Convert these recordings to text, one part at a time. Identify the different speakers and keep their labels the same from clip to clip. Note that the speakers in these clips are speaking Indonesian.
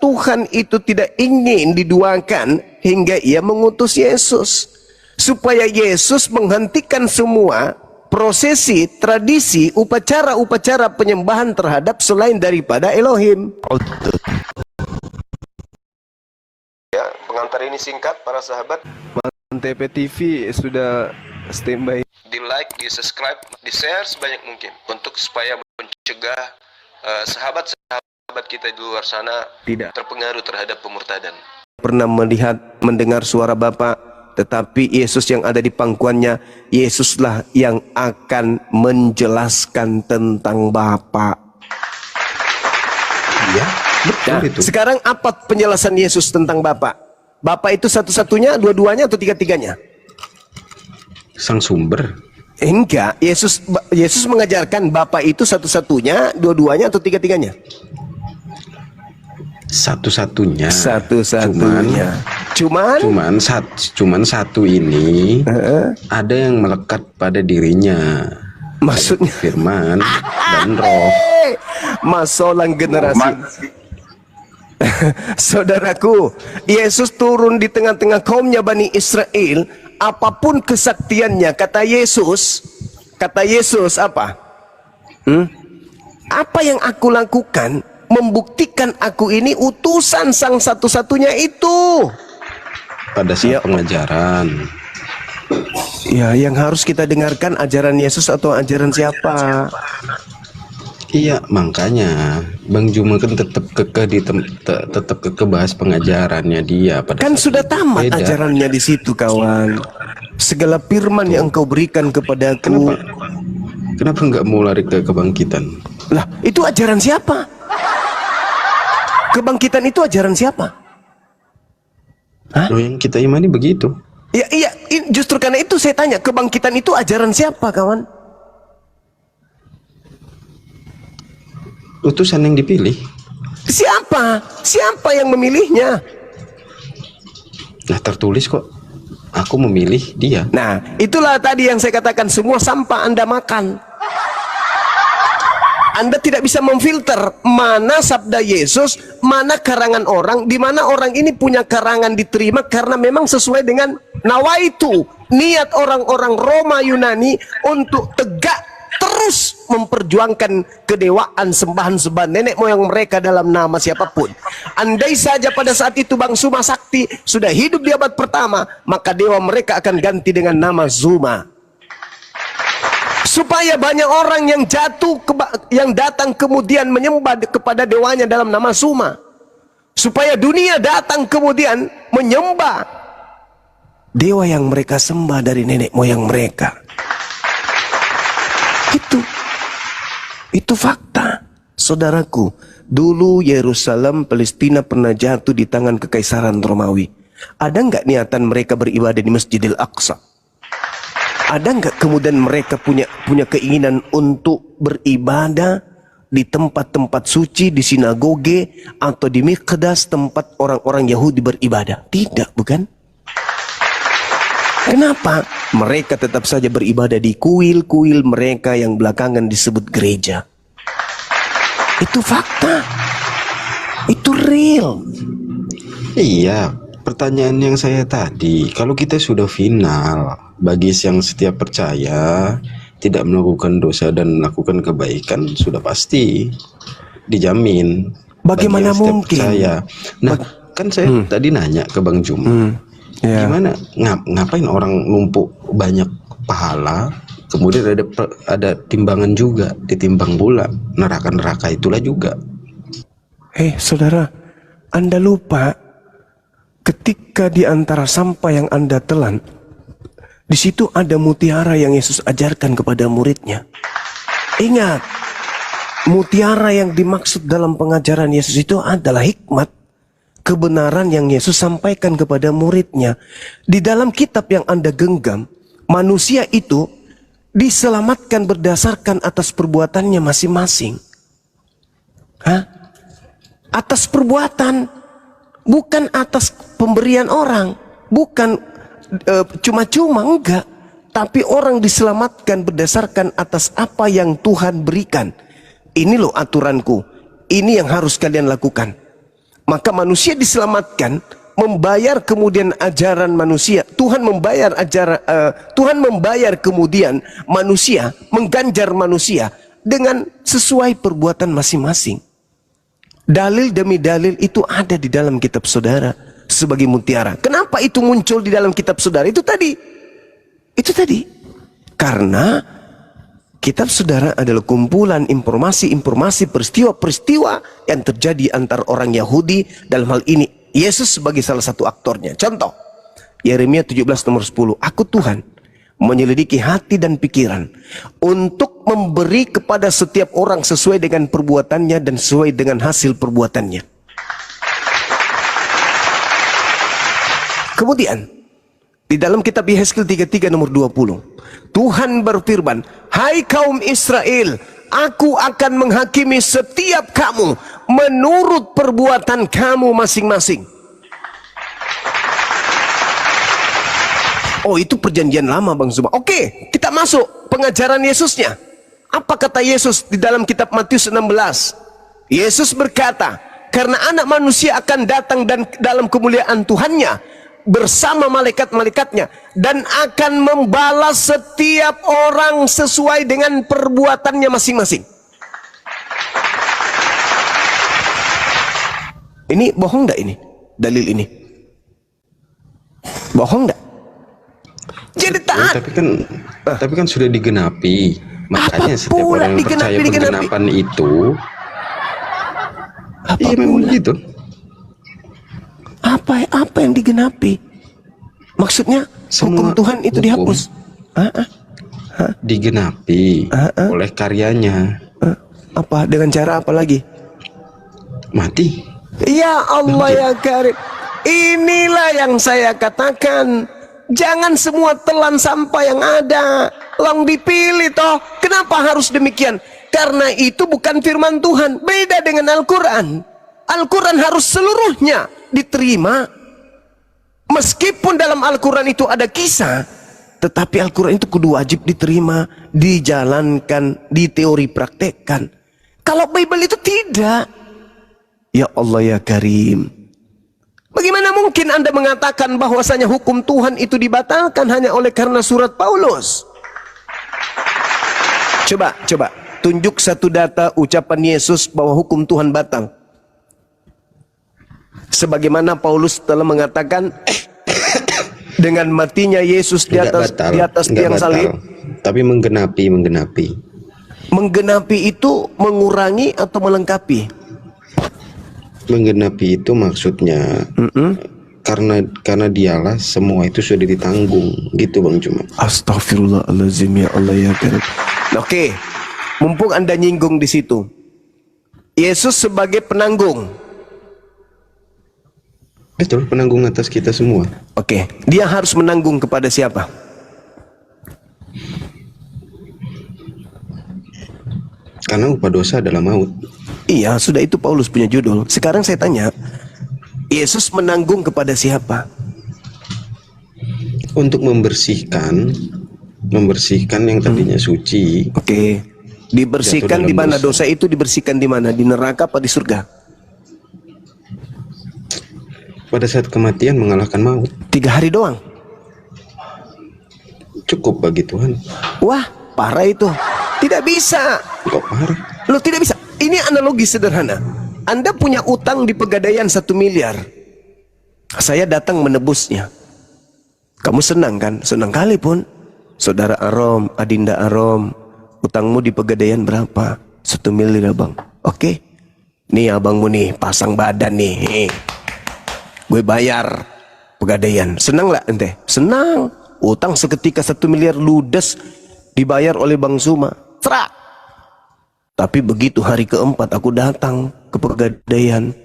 Speaker 1: Tuhan itu tidak ingin diduakan hingga ia mengutus Yesus. Supaya Yesus menghentikan semua prosesi, tradisi, upacara-upacara penyembahan terhadap selain daripada Elohim. Ya, pengantar ini singkat para sahabat.
Speaker 2: TP TV sudah standby.
Speaker 1: Di like, di subscribe, di share sebanyak mungkin untuk supaya mencegah sahabat-sahabat kita di luar sana tidak terpengaruh terhadap pemurtadan. Pernah mendengar suara Bapa, tetapi Yesus yang ada di pangkuannya, Yesuslah yang akan menjelaskan tentang Bapa.
Speaker 3: Iya, betul
Speaker 1: Nah,
Speaker 3: itu.
Speaker 1: sekarang apa penjelasan Yesus tentang Bapa? Bapa itu satu-satunya, dua-duanya atau tiga-tiganya?
Speaker 3: Sang sumber.
Speaker 1: Enggak, Yesus mengajarkan Bapa itu satu-satunya, dua-duanya atau tiga-tiganya?
Speaker 3: Satu-satunya.
Speaker 1: Satu-satunya.
Speaker 3: Cuman satu ini ada yang melekat pada dirinya.
Speaker 1: Maksudnya
Speaker 3: Firman dan Roh.
Speaker 1: masolang generasi. Saudaraku, Yesus turun di tengah-tengah kaumnya Bani Israel. Apapun kesaktiannya, kata Yesus apa? Apa yang aku lakukan membuktikan aku ini utusan sang satu-satunya itu.
Speaker 3: Pada saat pengajaran.
Speaker 1: Ya, yang harus kita dengarkan ajaran Yesus atau ajaran siapa?
Speaker 3: Iya, makanya Bang Juma kan tetap kekeh bahas pengajarannya dia.
Speaker 1: Kan sudah tamat ajarannya di situ, kawan. Segala firman yang engkau berikan kepadaku.
Speaker 3: Kenapa nggak mau lari ke kebangkitan?
Speaker 1: Lah, itu ajaran siapa? Kebangkitan itu ajaran siapa?
Speaker 3: Loh, yang kita imani begitu.
Speaker 1: Iya, justru karena itu saya tanya, kebangkitan itu ajaran siapa, kawan?
Speaker 3: Utusan yang dipilih.
Speaker 1: Siapa? Siapa yang memilihnya?
Speaker 3: Nah, tertulis kok. Aku memilih dia.
Speaker 1: Nah, itulah tadi yang saya katakan, semua sampah Anda makan. Anda tidak bisa memfilter mana sabda Yesus, mana karangan orang, di mana orang ini punya karangan diterima karena memang sesuai dengan nawaitu, niat orang-orang Roma Yunani untuk tegak terus memperjuangkan kedewaan sembahan-sembahan nenek moyang mereka dalam nama siapapun. Andai saja pada saat itu Bang Zuma Sakti sudah hidup di abad pertama, maka dewa mereka akan ganti dengan nama Zuma. Supaya banyak orang yang yang datang kemudian menyembah kepada dewanya dalam nama Zuma. Supaya dunia datang kemudian menyembah dewa yang mereka sembah dari nenek moyang mereka. Itu fakta, saudaraku. Dulu Yerusalem, Palestina pernah jatuh di tangan kekaisaran Romawi. Ada nggak niatan mereka beribadah di Masjidil Aqsa? Ada nggak kemudian mereka punya keinginan untuk beribadah di tempat-tempat suci, di sinagoge atau di Miqdas, tempat orang-orang Yahudi beribadah? Tidak, bukan? Kenapa? Mereka tetap saja beribadah di kuil-kuil mereka yang belakangan disebut gereja. Itu fakta. Itu real.
Speaker 3: Iya, pertanyaan yang saya tadi, kalau kita sudah final, bagi yang setiap percaya, tidak melakukan dosa dan melakukan kebaikan, sudah pasti dijamin.
Speaker 1: Bagaimana mungkin?
Speaker 3: Percaya. Nah, kan saya tadi nanya ke Bang Jum. Gimana ngapain orang numpuk banyak pahala, kemudian ada timbangan juga, ditimbang pula neraka itulah juga.
Speaker 1: Saudara, Anda lupa ketika di antara sampah yang Anda telan, di situ ada mutiara yang Yesus ajarkan kepada muridnya. Ingat, mutiara yang dimaksud dalam pengajaran Yesus itu adalah hikmat, kebenaran yang Yesus sampaikan kepada muridnya. Di dalam kitab yang Anda genggam, manusia itu diselamatkan berdasarkan atas perbuatannya masing-masing. Atas perbuatan, bukan atas pemberian orang, bukan cuma-cuma, enggak. Tapi orang diselamatkan berdasarkan atas apa yang Tuhan berikan. Ini loh aturanku, ini yang harus kalian lakukan. Maka manusia diselamatkan, membayar kemudian ajaran manusia. Tuhan membayar kemudian manusia, mengganjar manusia dengan sesuai perbuatan masing-masing. Dalil demi dalil itu ada di dalam kitab saudara sebagai mutiara. Kenapa itu muncul di dalam kitab saudara? Itu tadi. Karena kitab saudara adalah kumpulan informasi-informasi, peristiwa-peristiwa yang terjadi antar orang Yahudi, dalam hal ini Yesus sebagai salah satu aktornya. Contoh, Yeremia 17 nomor 10. Aku Tuhan menyelidiki hati dan pikiran untuk memberi kepada setiap orang sesuai dengan perbuatannya dan sesuai dengan hasil perbuatannya. Kemudian di dalam kitab Yehezkiel 33 nomor 20, Tuhan berfirman, hai kaum Israel, aku akan menghakimi setiap kamu menurut perbuatan kamu masing-masing. Oh, itu perjanjian lama, Bang Zuma. Oke, kita masuk pengajaran Yesusnya. Apa kata Yesus di dalam kitab Matius 16? Yesus berkata, karena anak manusia akan datang dan dalam kemuliaan Tuhannya bersama malaikat-malaikatnya, dan akan membalas setiap orang sesuai dengan perbuatannya masing-masing. Ini bohong enggak ini? Dalil ini bohong enggak? Jadi taat.
Speaker 3: Tapi kan sudah digenapi. Makanya setiap orang yang percaya penggenapan itu, iya memang begitu.
Speaker 1: Apa yang digenapi? Maksudnya hukum Tuhan itu dihapus?
Speaker 3: Digenapi oleh karyanya.
Speaker 1: Apa? Dengan cara apa lagi?
Speaker 3: Mati.
Speaker 1: Ya Allah ya Karim. Inilah yang saya katakan. Jangan semua telan sampah yang ada. Lang dipilih toh. Kenapa harus demikian? Karena itu bukan firman Tuhan. Beda dengan Al-Quran. Al-Quran harus seluruhnya diterima. Meskipun dalam Al-Quran itu ada kisah, tetapi Al-Quran itu kudu wajib diterima, dijalankan, diteori praktekkan. Kalau Bible itu tidak. Ya Allah ya Karim. Bagaimana mungkin Anda mengatakan bahwasanya hukum Tuhan itu dibatalkan hanya oleh karena surat Paulus? Coba tunjuk satu data ucapan Yesus bahwa hukum Tuhan batal. Sebagaimana Paulus telah mengatakan dengan matinya Yesus di atas tiang salib.
Speaker 3: Tapi menggenapi.
Speaker 1: Menggenapi itu mengurangi atau melengkapi?
Speaker 3: Menggenapi itu maksudnya karena dialah semua itu sudah ditanggung, gitu Bang Cuma.
Speaker 1: Astagfirullahaladzim ya Allah ya Karim. Oke, mumpung Anda nyinggung di situ, Yesus sebagai penanggung.
Speaker 3: Betul, penanggung atas kita semua.
Speaker 1: Oke, dia harus menanggung kepada siapa?
Speaker 3: Karena upah dosa adalah maut.
Speaker 1: Iya, sudah itu Paulus punya judul. Sekarang saya tanya, Yesus menanggung kepada siapa?
Speaker 3: Untuk membersihkan yang tadinya suci.
Speaker 1: Oke. Dibersihkan di mana? Dosa itu dibersihkan di mana? Di neraka apa di surga?
Speaker 3: Pada saat kematian mengalahkan maut.
Speaker 1: 3 hari doang.
Speaker 3: Cukup bagi Tuhan.
Speaker 1: Wah, parah itu. Tidak bisa.
Speaker 3: Kok parah?
Speaker 1: Lo tidak bisa. Ini analogi sederhana. Anda punya utang di Pegadaian 1 miliar. Saya datang menebusnya. Kamu senang kan? Senang kali pun. Saudara Arom, Adinda Arom, utangmu di Pegadaian berapa? 1 miliar bang. Oke. Nih abangmu nih, pasang badan nih. Gue bayar Pegadaian. Senang lah ente? Senang. Utang seketika 1 miliar ludes dibayar oleh Bang Zuma. Serak. Tapi begitu hari keempat aku datang ke Pegadaian,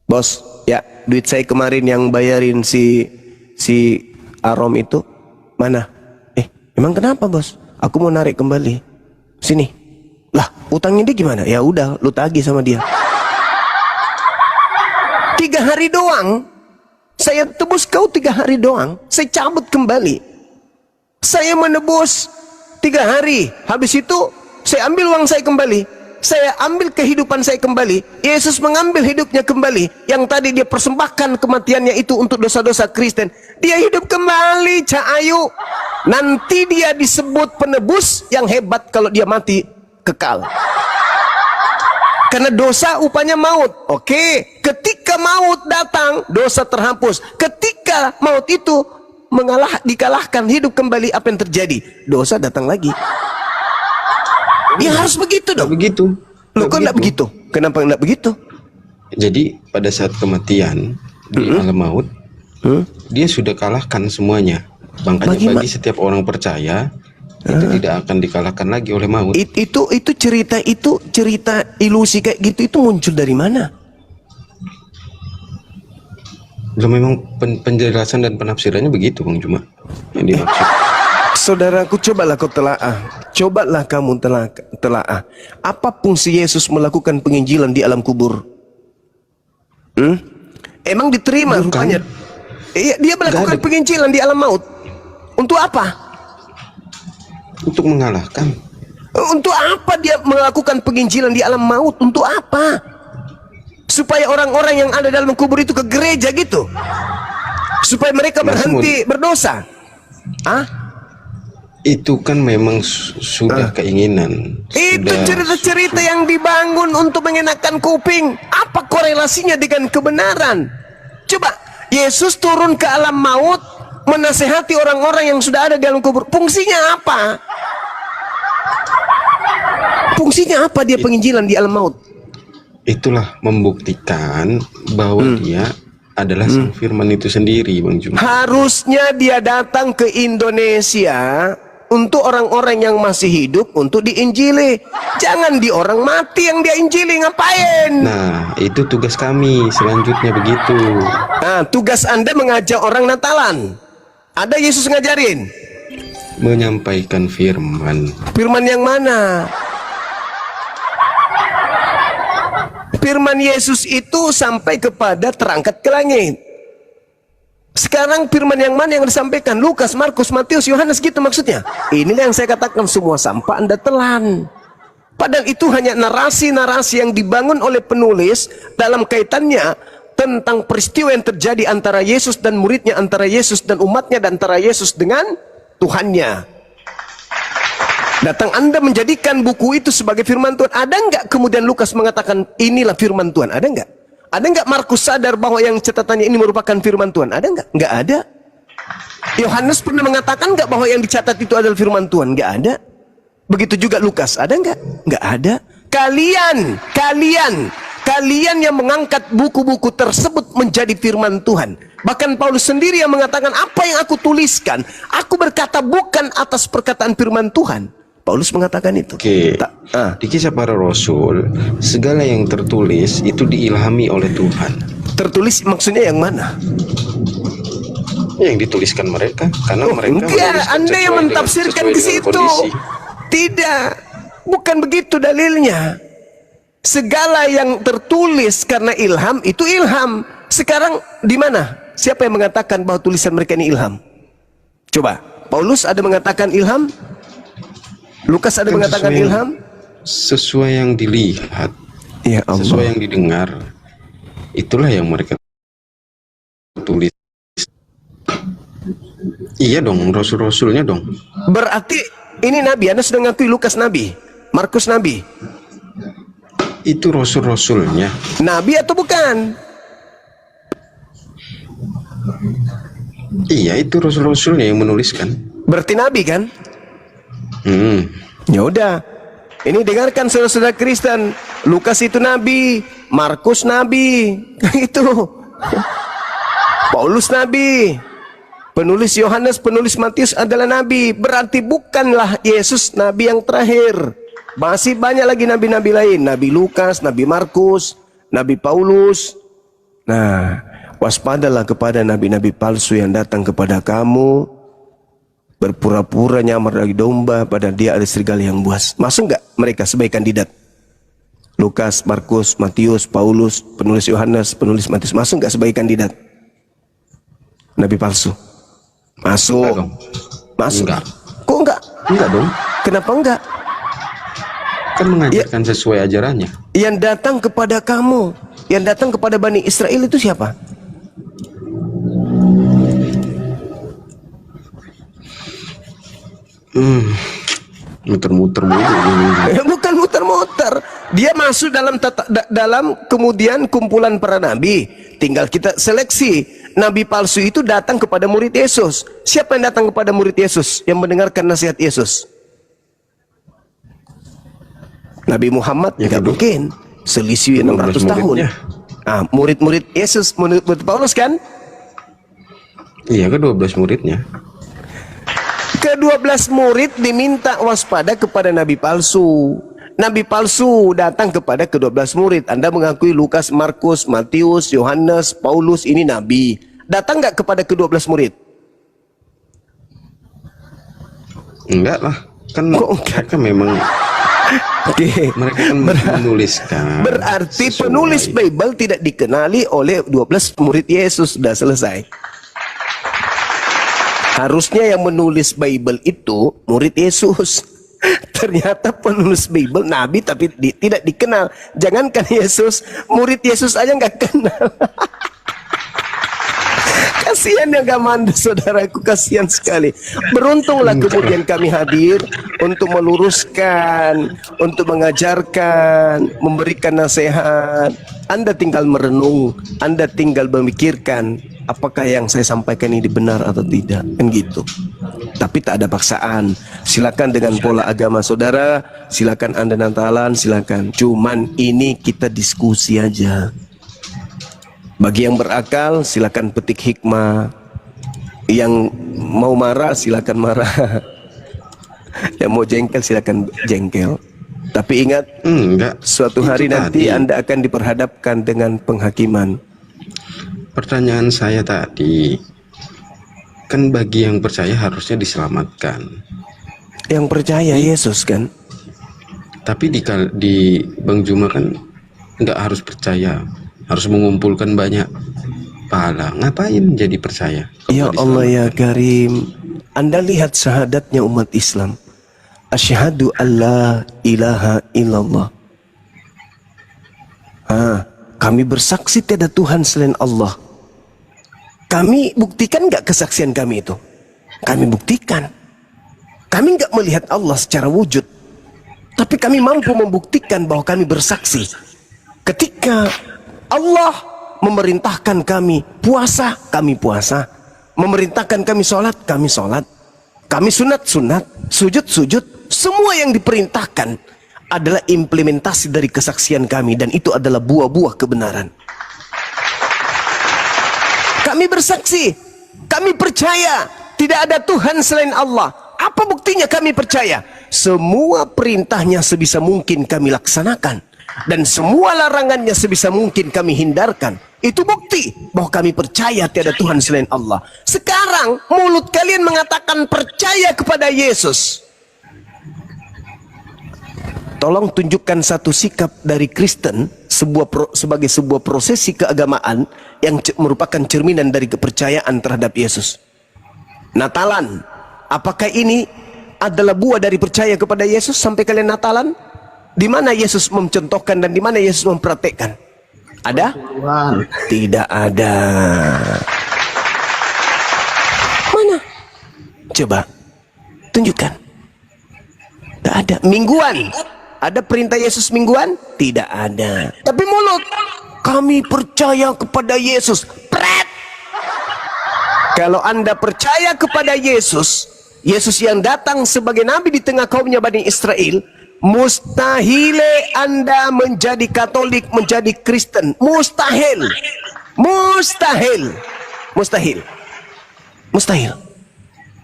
Speaker 1: bos, ya duit saya kemarin yang bayarin si Arom itu mana? Emang kenapa bos? Aku mau narik kembali. Sini. Lah, utangnya dia gimana? Ya udah, lu tagih sama dia. 3 hari doang. Saya tebus kau 3 hari doang. Saya cabut kembali. Saya menebus 3 hari. Habis itu saya ambil uang saya kembali. saya ambil kehidupan saya kembali. Yesus mengambil hidupnya kembali. Yang tadi dia persembahkan kematiannya itu untuk dosa-dosa Kristen. Dia hidup kembali, Cak Ayu. Nanti dia disebut penebus yang hebat kalau dia mati kekal. Karena dosa upahnya maut. Oke, ketika maut datang, dosa terhapus. Ketika maut itu dikalahkan, hidup kembali, apa yang terjadi? Dosa datang lagi. Ya harus begitu dong.
Speaker 3: Begitu.
Speaker 1: Loh, kok enggak begitu? Kenapa enggak begitu?
Speaker 3: Jadi pada saat kematian di alam maut, dia sudah kalahkan semuanya. Makanya bagi setiap orang percaya, itu tidak akan dikalahkan lagi oleh maut.
Speaker 1: Itu cerita ilusi kayak gitu itu muncul dari mana?
Speaker 3: Lo memang penjelasan dan penafsirannya begitu, Bang Juma, yang dimaksud.
Speaker 1: Saudaraku, cobalah kau cobalah kamu telaah. Apa fungsi Yesus melakukan penginjilan di alam kubur? Emang diterima rupanya? Iya, dia melakukan penginjilan di alam maut. Untuk apa?
Speaker 3: Untuk mengalahkan.
Speaker 1: Untuk apa dia melakukan penginjilan di alam maut? Untuk apa? Supaya orang-orang yang ada dalam kubur itu ke gereja gitu? Supaya mereka berhenti berdosa?
Speaker 3: Itu kan memang sudah keinginan.
Speaker 1: Itu cerita-cerita yang dibangun untuk mengenakan kuping. Apa korelasinya dengan kebenaran? Coba, Yesus turun ke alam maut, menasehati orang-orang yang sudah ada di dalam kubur. Fungsinya apa? Fungsinya apa dia penginjilan di alam maut?
Speaker 3: Itulah membuktikan bahwa dia adalah sang firman itu sendiri, Bang Juma.
Speaker 1: Harusnya dia datang ke Indonesia untuk orang-orang yang masih hidup untuk diinjili. Jangan di orang mati yang dia injili, ngapain?
Speaker 3: Nah, itu tugas kami selanjutnya begitu.
Speaker 1: Nah, tugas Anda mengajak orang Natalan. Ada Yesus ngajarin?
Speaker 3: Menyampaikan firman.
Speaker 1: Firman yang mana? Firman Yesus itu sampai kepada terangkat ke langit. Sekarang firman yang mana yang disampaikan? Lukas, Markus, Matius, Yohanes gitu maksudnya. Inilah yang saya katakan, semua sampah Anda telan. Padahal itu hanya narasi-narasi yang dibangun oleh penulis dalam kaitannya tentang peristiwa yang terjadi antara Yesus dan muridnya, antara Yesus dan umatnya, dan antara Yesus dengan Tuhannya. Datang Anda menjadikan buku itu sebagai firman Tuhan. Ada nggak kemudian Lukas mengatakan inilah firman Tuhan? Ada nggak? Ada nggak Markus sadar bahwa yang catatannya ini merupakan firman Tuhan? Ada nggak? Nggak ada. Yohanes pernah mengatakan nggak bahwa yang dicatat itu adalah firman Tuhan? Nggak ada. Begitu juga Lukas. Ada nggak? Nggak ada. Kalian yang mengangkat buku-buku tersebut menjadi firman Tuhan. Bahkan Paulus sendiri yang mengatakan, apa yang aku tuliskan, aku berkata bukan atas perkataan firman Tuhan. Paulus mengatakan itu.
Speaker 3: Oke. Di Kisah Para Rasul, segala yang tertulis itu diilhami oleh Tuhan.
Speaker 1: Tertulis maksudnya yang mana?
Speaker 3: Yang dituliskan mereka, karena mereka
Speaker 1: enggak, Anda yang mentafsirkan ke situ. Tidak, bukan begitu dalilnya. Segala yang tertulis karena ilham itu ilham. Sekarang di mana? Siapa yang mengatakan bahwa tulisan mereka ini ilham? Coba, Paulus ada mengatakan ilham? Lukas ada mengatakan ilham?
Speaker 3: Sesuai yang dilihat,
Speaker 1: ya Allah.
Speaker 3: Sesuai yang didengar, itulah yang mereka tulis. Iya dong, rasul-rasulnya dong.
Speaker 1: Berarti ini nabi. Anda sudah ngakui Lukas nabi, Markus nabi.
Speaker 3: Itu rasul-rasulnya.
Speaker 1: Nabi atau bukan?
Speaker 3: Iya, itu rasul-rasulnya yang menuliskan.
Speaker 1: Berarti nabi kan? Ya udah, ini dengarkan saudara-saudara Kristen. Lukas itu nabi, Markus nabi, itu. Paulus nabi, penulis Yohanes, penulis Matius adalah nabi. Berarti bukanlah Yesus nabi yang terakhir. Masih banyak lagi nabi-nabi lain. Nabi Lukas, Nabi Markus, Nabi Paulus. Nah, waspadalah kepada nabi-nabi palsu yang datang kepada kamu, berpura-pura nyamar dari domba, pada dia ada serigala yang buas. Masuk nggak mereka sebagai kandidat? Lukas, Markus, Matius, Paulus, penulis Yohanes, penulis Matius, masuk nggak sebagai kandidat? Nabi palsu. Masuk.
Speaker 3: Enggak dong.
Speaker 1: Masuk.
Speaker 3: Enggak.
Speaker 1: Kok enggak?
Speaker 3: Enggak dong.
Speaker 1: Kenapa enggak?
Speaker 3: kan mengajarkan sesuai ajarannya.
Speaker 1: Yang datang kepada kamu, yang datang kepada Bani Israel itu siapa?
Speaker 3: Muter-muter mulu.
Speaker 1: Bukan muter-muter. Dia masuk dalam kemudian kumpulan para nabi. Tinggal kita seleksi. Nabi palsu itu datang kepada murid Yesus. Siapa yang datang kepada murid Yesus yang mendengarkan nasihat Yesus? Nabi Muhammad
Speaker 3: Ya,
Speaker 1: tidak mungkin. Selisih 600 tahun. Ah, murid-murid Yesus, murid Paulus kan?
Speaker 3: Iya, ke-12 muridnya.
Speaker 1: Ke-12 murid diminta waspada kepada nabi palsu. Nabi palsu datang kepada ke-12 murid. Anda mengakui Lukas, Markus, Matius, Yohanes, Paulus ini nabi. Datang nggak kepada ke-12 murid?
Speaker 3: Enggak lah. Kan mereka memang mereka kan menuliskan.
Speaker 1: Berarti
Speaker 3: sesuai.
Speaker 1: penulis Bible tidak dikenali oleh 12 murid Yesus. Sudah selesai. Harusnya yang menulis Bible itu murid Yesus. Ternyata penulis Bible nabi tapi tidak dikenal. Jangankan Yesus, murid Yesus aja nggak kenal. Kasihan yang Gamanda, saudaraku, kasihan sekali. Beruntunglah kemudian kami hadir untuk meluruskan, untuk mengajarkan, memberikan nasihat. Anda tinggal merenung, Anda tinggal memikirkan apakah yang saya sampaikan ini benar atau tidak, kan gitu. Tapi tak ada paksaan. Silakan dengan pola agama saudara, silakan Anda Natalan, silakan. Cuman ini kita diskusi aja. Bagi yang berakal silakan petik hikmah. Yang mau marah silakan marah. Yang mau jengkel silakan jengkel. Tapi ingat,
Speaker 3: Enggak.
Speaker 1: suatu hari
Speaker 3: Itu
Speaker 1: nanti
Speaker 3: tadi.
Speaker 1: Anda akan diperhadapkan dengan penghakiman.
Speaker 3: Pertanyaan saya tadi, kan bagi yang percaya harusnya diselamatkan.
Speaker 1: Yang percaya Yesus kan?
Speaker 3: Tapi di Bang Juma kan nggak harus percaya, harus mengumpulkan banyak pahala. Ngapain jadi percaya?
Speaker 1: Ya
Speaker 3: Kalau
Speaker 1: Allah ya
Speaker 3: diselamatkan?
Speaker 1: Karim, Anda lihat syahadatnya umat Islam. Asyhadu alla ilaha illallah. Kami bersaksi tiada Tuhan selain Allah. Kami buktikan nggak kesaksian kami itu? Kami buktikan. Kami nggak melihat Allah secara wujud, tapi kami mampu membuktikan bahwa kami bersaksi. Ketika Allah memerintahkan kami puasa, kami puasa. Memerintahkan kami sholat, kami sholat. Kami sunat, sunat. Sujud, sujud. Semua yang diperintahkan adalah implementasi dari kesaksian kami, dan itu adalah buah-buah kebenaran. Kami bersaksi, kami percaya tidak ada Tuhan selain Allah. Apa buktinya kami percaya? Semua perintahnya sebisa mungkin kami laksanakan, dan semua larangannya sebisa mungkin kami hindarkan. Itu bukti bahwa kami percaya tiada Tuhan selain Allah. Sekarang mulut kalian mengatakan percaya kepada Yesus. Tolong tunjukkan satu sikap dari Kristen sebagai sebuah prosesi keagamaan yang merupakan cerminan dari kepercayaan terhadap Yesus. Natalan, apakah ini adalah buah dari percaya kepada Yesus sampai kalian Natalan? Di mana Yesus mencontohkan dan di mana Yesus mempraktekkan? Ada? Tidak ada. Mana? Coba tunjukkan. Tidak ada. Mingguan. Ada perintah Yesus mingguan? Tidak ada. Tapi mulut, kami percaya kepada Yesus. Pret. Kalau Anda percaya kepada Yesus, Yesus yang datang sebagai nabi di tengah kaumnya Bani Israel, mustahil Anda menjadi Katolik, menjadi Kristen. Mustahil. Mustahil. Mustahil. Mustahil.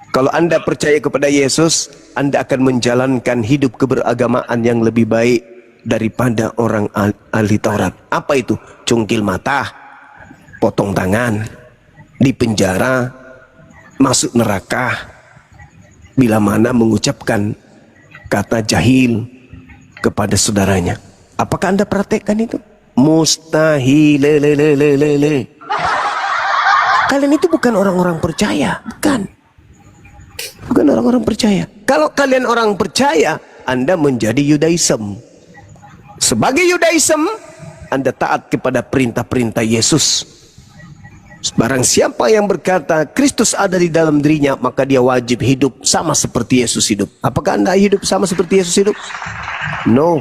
Speaker 1: Kalau Anda percaya kepada Yesus, Anda akan menjalankan hidup keberagamaan yang lebih baik daripada orang ahli Taurat. Apa itu? Cungkil mata, potong tangan, dipenjara, masuk neraka, bila mana mengucapkan kata jahil kepada saudaranya. Apakah Anda praktekkan itu? Mustahil. Kalian itu bukan orang-orang percaya, bukan. Bukan orang-orang percaya. Kalau kalian orang percaya, Anda menjadi Yudaism. Sebagai Yudaism, Anda taat kepada perintah-perintah Yesus. Barang siapa yang berkata Kristus ada di dalam dirinya, maka dia wajib hidup sama seperti Yesus hidup. Apakah Anda hidup sama seperti Yesus hidup? No.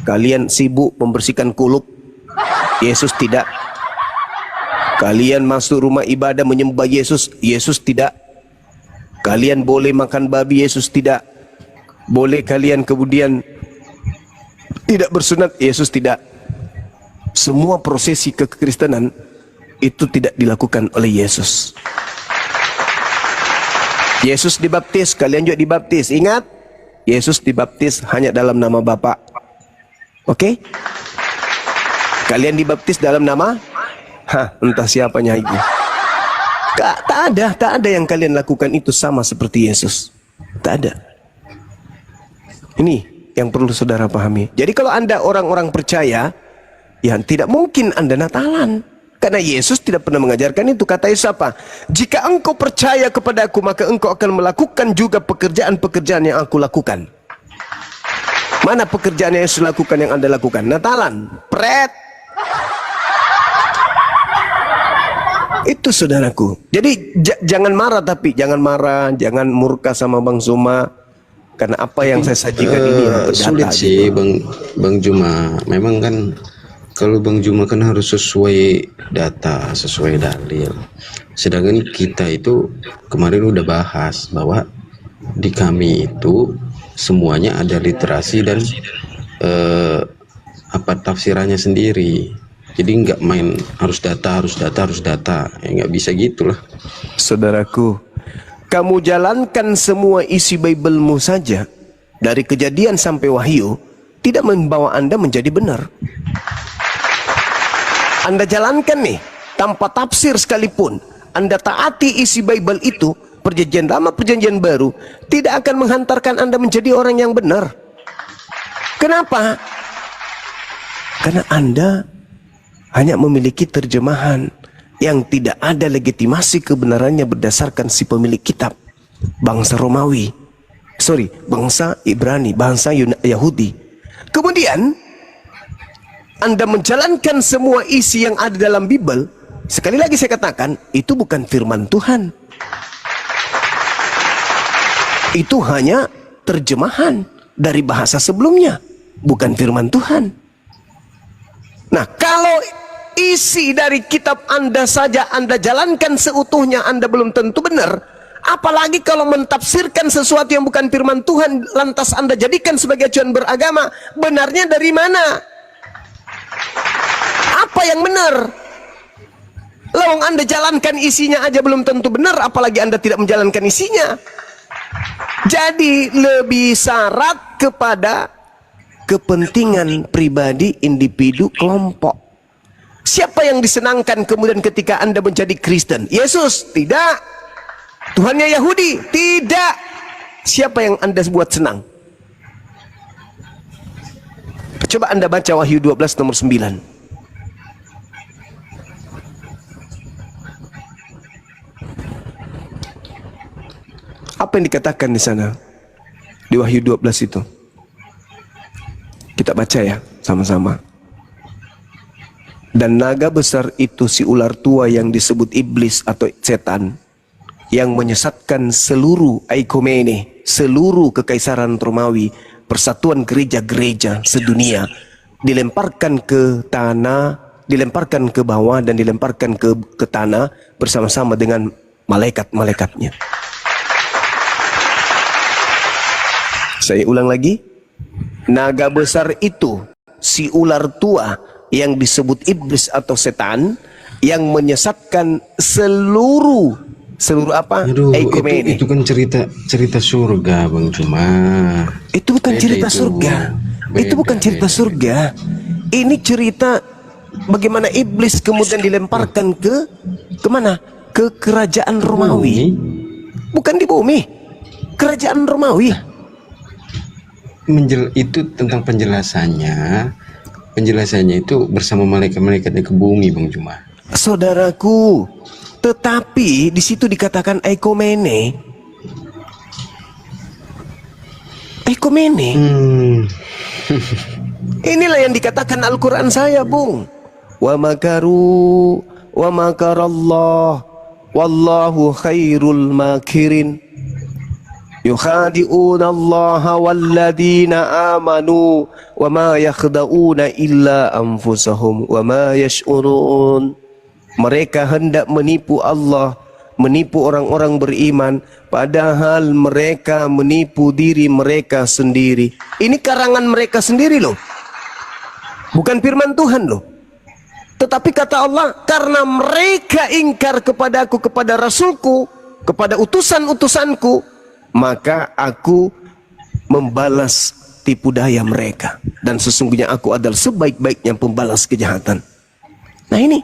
Speaker 1: Kalian sibuk membersihkan kulup, Yesus tidak. Kalian masuk rumah ibadah menyembah Yesus, Yesus tidak. Kalian boleh makan babi, Yesus tidak. Boleh kalian kemudian tidak bersunat, Yesus tidak. Semua prosesi kekristenan itu tidak dilakukan oleh Yesus. Yesus dibaptis, kalian juga dibaptis. Ingat, Yesus dibaptis hanya dalam nama Bapa. Oke? Kalian dibaptis dalam nama entah siapanya itu. Tak ada yang kalian lakukan itu sama seperti Yesus. Tak ada. Ini yang perlu saudara pahami. Jadi kalau Anda orang-orang percaya, ya tidak mungkin Anda Natalan. Karena Yesus tidak pernah mengajarkan itu. Kata Yesus apa? Jika engkau percaya kepada aku, maka engkau akan melakukan juga pekerjaan-pekerjaan yang aku lakukan. Mana pekerjaan yang Yesus lakukan yang Anda lakukan? Natalan, pret. Itu saudaraku. Jadi jangan marah, tapi jangan marah, jangan murka sama Bang Zuma. Karena apa yang saya sajikan ini
Speaker 3: sulit sih gitu. Bang Juma. Memang kan kalau Bang Juma kan harus sesuai data, sesuai dalil. Sedangkan kita itu kemarin udah bahas bahwa di kami itu semuanya ada literasi dan tafsirannya sendiri. Jadi nggak main harus data. Ya nggak bisa gitulah.
Speaker 1: Saudaraku, kamu jalankan semua isi Bible-mu saja dari Kejadian sampai Wahyu tidak membawa Anda menjadi benar. Anda jalankan nih tanpa tafsir sekalipun, Anda taati isi Bible itu, perjanjian lama perjanjian baru, tidak akan menghantarkan Anda menjadi orang yang benar. Kenapa? Karena Anda hanya memiliki terjemahan yang tidak ada legitimasi kebenarannya berdasarkan si pemilik kitab, bangsa Romawi, bangsa Ibrani, bangsa Yahudi. Kemudian Anda menjalankan semua isi yang ada dalam Bible. Sekali lagi saya katakan, itu bukan firman Tuhan. Itu hanya terjemahan dari bahasa sebelumnya, bukan firman Tuhan. Nah, kalau isi dari kitab Anda saja Anda jalankan seutuhnya, Anda belum tentu benar. Apalagi kalau mentafsirkan sesuatu yang bukan firman Tuhan, lantas Anda jadikan sebagai acuan beragama. Benarnya dari mana? Apa yang benar? Lawang Anda jalankan isinya aja belum tentu benar, apalagi Anda tidak menjalankan isinya. Jadi lebih syarat kepada kepentingan pribadi, individu, kelompok. Siapa yang disenangkan kemudian ketika Anda menjadi Kristen? Yesus? Tidak. Tuhannya Yahudi? Tidak. Siapa yang Anda buat senang? Coba Anda baca Wahyu 12 nomor 9. Apa yang dikatakan di sana? Di Wahyu 12 itu. Kita baca ya, sama-sama. Dan naga besar itu si ular tua yang disebut iblis atau setan, yang menyesatkan seluruh Aikomene, seluruh kekaisaran Romawi, persatuan gereja-gereja sedunia, dilemparkan ke tanah, dilemparkan ke bawah dan dilemparkan ke tanah bersama-sama dengan malaikat-malaikatnya. Saya ulang lagi. Naga besar itu si ular tua yang disebut iblis atau setan, yang menyesatkan seluruh apa? Aikomene.
Speaker 3: Itu kan cerita surga, Bang Cuma.
Speaker 1: Itu bukan cerita surga. Itu bukan cerita surga. Ini cerita bagaimana iblis kemudian dilemparkan ke mana? Ke kerajaan Romawi. Bukan di bumi. Kerajaan Romawi.
Speaker 3: Itu tentang penjelasannya itu bersama malaikat-malaikatnya ke bumi, Bang Cuma.
Speaker 1: Saudaraku, tetapi di situ dikatakan Aikomene. Inilah yang dikatakan Al-Quran saya, Bung. Wa makaru wa makarallah wallahu khairul makirin. Yukhadi'una allaha walladina amanu wa ma yakhda'una illa anfusahum wa ma yash'urun. Mereka hendak menipu Allah, menipu orang-orang beriman, padahal mereka menipu diri mereka sendiri. Ini karangan mereka sendiri loh, bukan firman Tuhan loh. Tetapi kata Allah, karena mereka ingkar kepadaku, kepada Rasulku, kepada utusan-utusanku, maka aku membalas tipu daya mereka. Dan sesungguhnya aku adalah sebaik-baiknya pembalas kejahatan. Nah ini,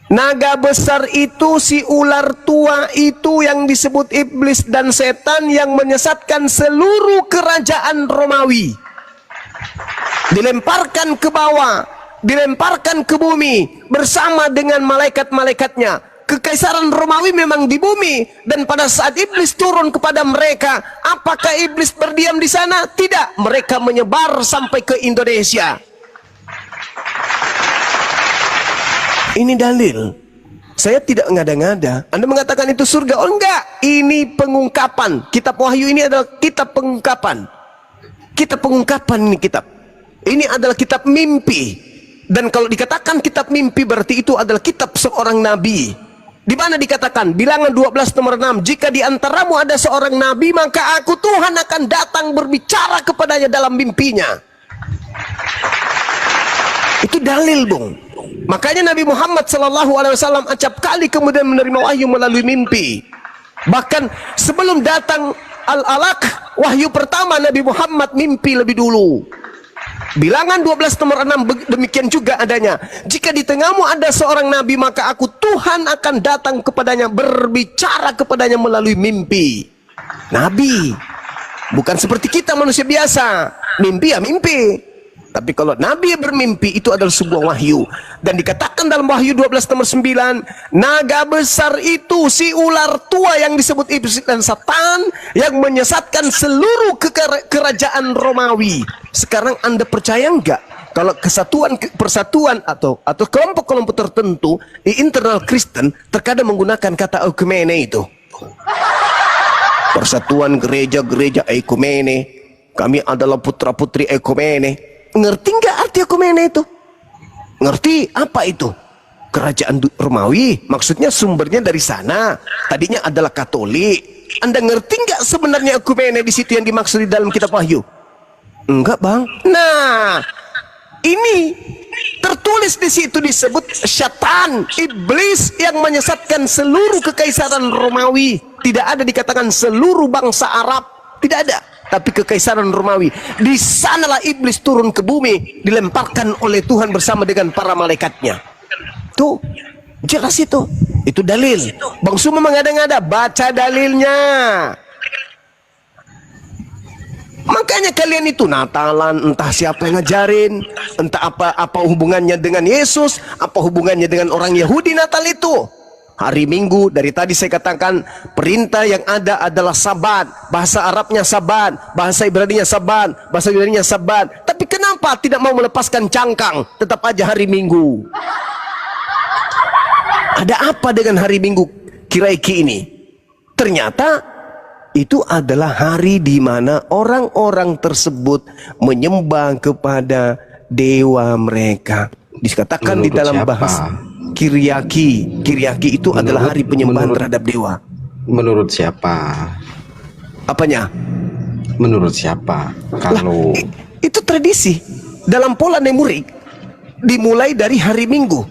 Speaker 1: naga besar itu, si ular tua itu yang disebut iblis dan setan yang menyesatkan seluruh kerajaan Romawi. Dilemparkan ke bawah, dilemparkan ke bumi bersama dengan malaikat-malaikatnya. Kekaisaran Romawi memang di bumi, dan pada saat iblis turun kepada mereka, apakah iblis berdiam di sana? Tidak, mereka menyebar sampai ke Indonesia. Ini dalil. Saya tidak ngada-ngada. Anda mengatakan itu surga. Oh enggak, ini pengungkapan. Kitab Wahyu ini adalah kitab pengungkapan. Kitab pengungkapan ini kitab. Ini adalah kitab mimpi. Dan kalau dikatakan kitab mimpi, berarti itu adalah kitab seorang nabi. Di mana dikatakan? Bilangan 12 nomor 6. Jika di antaramu ada seorang nabi, maka aku Tuhan akan datang berbicara kepadanya dalam mimpinya. Itu dalil, Bung. Makanya Nabi Muhammad SAW acap kali kemudian menerima wahyu melalui mimpi. Bahkan sebelum datang Al-Alaq, wahyu pertama Nabi Muhammad mimpi lebih dulu. Bilangan 12 nomor 6 demikian juga adanya. Jika di tengahmu ada seorang nabi, maka aku Tuhan akan datang kepadanya, berbicara kepadanya melalui mimpi. Nabi, bukan seperti kita manusia biasa. Mimpi ya mimpi. Tapi kalau nabi bermimpi, itu adalah sebuah wahyu. Dan dikatakan dalam wahyu 12 nomor 9, naga besar itu, si ular tua yang disebut iblis dan setan, yang menyesatkan seluruh kerajaan Romawi. Sekarang Anda percaya enggak kalau persatuan atau kelompok-kelompok tertentu di internal Kristen terkadang menggunakan kata ekumene itu? Persatuan gereja-gereja ekumene, kami adalah putra-putri ekumene. Ngerti nggak arti ekumene itu? Ngerti apa itu? Kerajaan Romawi, maksudnya sumbernya dari sana. Tadinya adalah Katolik. Anda ngerti nggak sebenarnya ekumene di situ yang dimaksud di dalam kitab Wahyu? Enggak, Bang. Nah, ini tertulis di situ disebut syaitan, iblis yang menyesatkan seluruh kekaisaran Romawi. Tidak ada dikatakan seluruh bangsa Arab, tidak ada. Tapi kekaisaran Romawi, di sanalah iblis turun ke bumi, dilemparkan oleh Tuhan bersama dengan para malaikatnya. Tuh, jelas itu. Itu dalil. Bang Suma mengada-ngada, baca dalilnya. Makanya kalian itu Natalan, entah siapa yang ngajarin, entah apa hubungannya dengan Yesus, apa hubungannya dengan orang Yahudi Natal itu. Hari Minggu, dari tadi saya katakan, perintah yang ada adalah Sabat. Bahasa Arabnya Sabat, bahasa Ibraninya Sabat, bahasa Yunaninya Sabat. Tapi kenapa tidak mau melepaskan cangkang? Tetap aja hari Minggu. Ada apa dengan hari Minggu Kiraiki ini? Ternyata itu adalah hari di mana orang-orang tersebut menyembah kepada dewa mereka. Dikatakan di dalam bahasa Kiryaki. Kiryaki itu adalah hari penyembahan terhadap dewa.
Speaker 3: Menurut siapa?
Speaker 1: Apanya?
Speaker 3: Menurut siapa? Kalau
Speaker 1: itu tradisi dalam pola Nemurik, dimulai dari hari Minggu.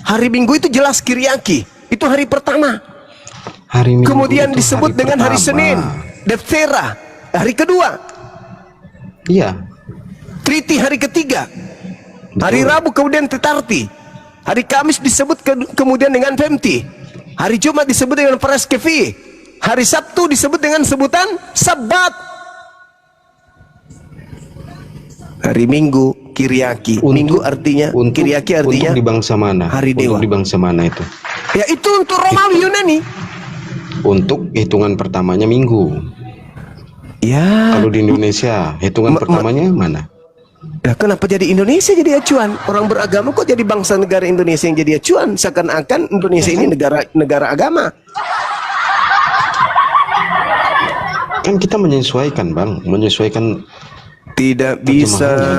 Speaker 1: Hari Minggu itu jelas Kiryaki. Itu hari pertama.
Speaker 3: hari Minggu
Speaker 1: Kemudian
Speaker 3: itu
Speaker 1: disebut
Speaker 3: hari
Speaker 1: dengan hari
Speaker 3: pertama.
Speaker 1: Senin, Deftera, hari kedua.
Speaker 3: Iya.
Speaker 1: Triti hari ketiga. Hari Rabu kemudian Tetarti. Hari Kamis disebut kemudian dengan Femti. Hari Jumat disebut dengan Paraskevi. Hari Sabtu disebut dengan sebutan Sabat. Hari Minggu Kiryaki. Minggu artinya Kiryaki artinya
Speaker 3: untuk di bangsa mana?
Speaker 1: Hari dewa.
Speaker 3: Untuk di bangsa mana itu?
Speaker 1: Ya itu untuk Romawi Yunani.
Speaker 3: Untuk hitungan pertamanya Minggu.
Speaker 1: Ya.
Speaker 3: Kalau di Indonesia hitungan pertamanya mana?
Speaker 1: Ya, kenapa jadi Indonesia jadi acuan? Orang beragama kok jadi bangsa negara Indonesia yang jadi acuan? Seakan-akan Indonesia ini negara agama.
Speaker 3: Kan kita menyesuaikan, Bang, menyesuaikan.
Speaker 1: Tidak bisa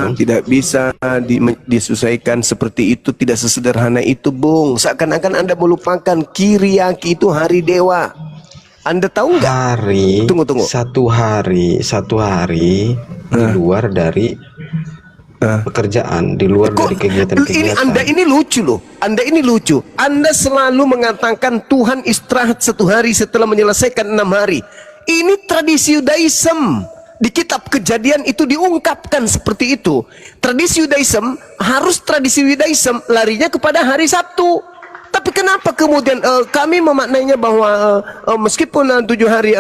Speaker 1: disesuaikan seperti itu, tidak sesederhana itu, Bung. Seakan-akan Anda melupakan Kiriaki itu hari dewa. Anda tahu nggak?
Speaker 3: Hari,
Speaker 1: tunggu.
Speaker 3: Satu hari di luar dari pekerjaan, di luar dari kegiatan-kegiatan.
Speaker 1: Anda ini lucu loh. Anda ini lucu. Anda selalu mengatakan Tuhan istirahat 1 hari setelah menyelesaikan 6 hari. Ini tradisi Yudaism. Di kitab Kejadian itu diungkapkan seperti itu. Tradisi Yudaism larinya kepada hari Sabtu. Tapi kenapa kemudian kami memaknainya bahwa meskipun 7 hari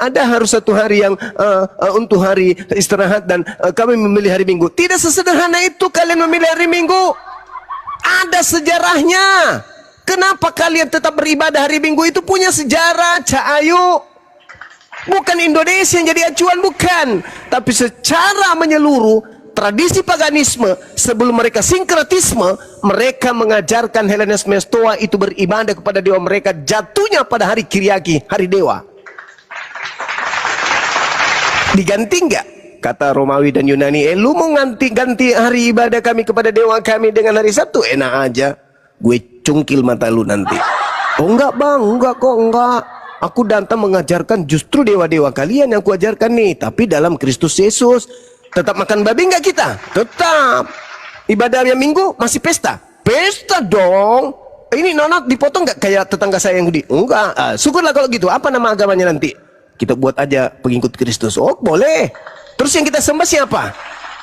Speaker 1: ada harus 1 hari yang untuk hari istirahat dan kami memilih hari Minggu. Tidak sesederhana itu kalian memilih hari Minggu. Ada sejarahnya. Kenapa kalian tetap beribadah hari Minggu? Itu punya sejarah, Cak Ayu. Bukan Indonesia yang jadi acuan, bukan. Tapi secara menyeluruh, tradisi paganisme sebelum mereka sinkretisme, mereka mengajarkan Hellenisme Stoa itu beribadah kepada dewa mereka, jatuhnya pada hari Kiriaki, hari dewa. Diganti enggak? Kata Romawi dan Yunani, lu mau ganti hari ibadah kami kepada dewa kami dengan hari Sabtu? Enak aja, gue cungkil mata lu nanti. Oh enggak bang, enggak kok, enggak. Aku datang mengajarkan justru dewa-dewa kalian yang kuajarkan nih, tapi dalam Kristus Yesus. Tetap makan babi nggak kita? Tetap. Ibadahnya Minggu masih pesta? Pesta dong. Ini nonot dipotong nggak kayak tetangga saya yang Yahudi? Enggak. Syukurlah kalau gitu. Apa nama agamanya nanti? Kita buat aja pengikut Kristus. Oh boleh. Terus yang kita sembah siapa?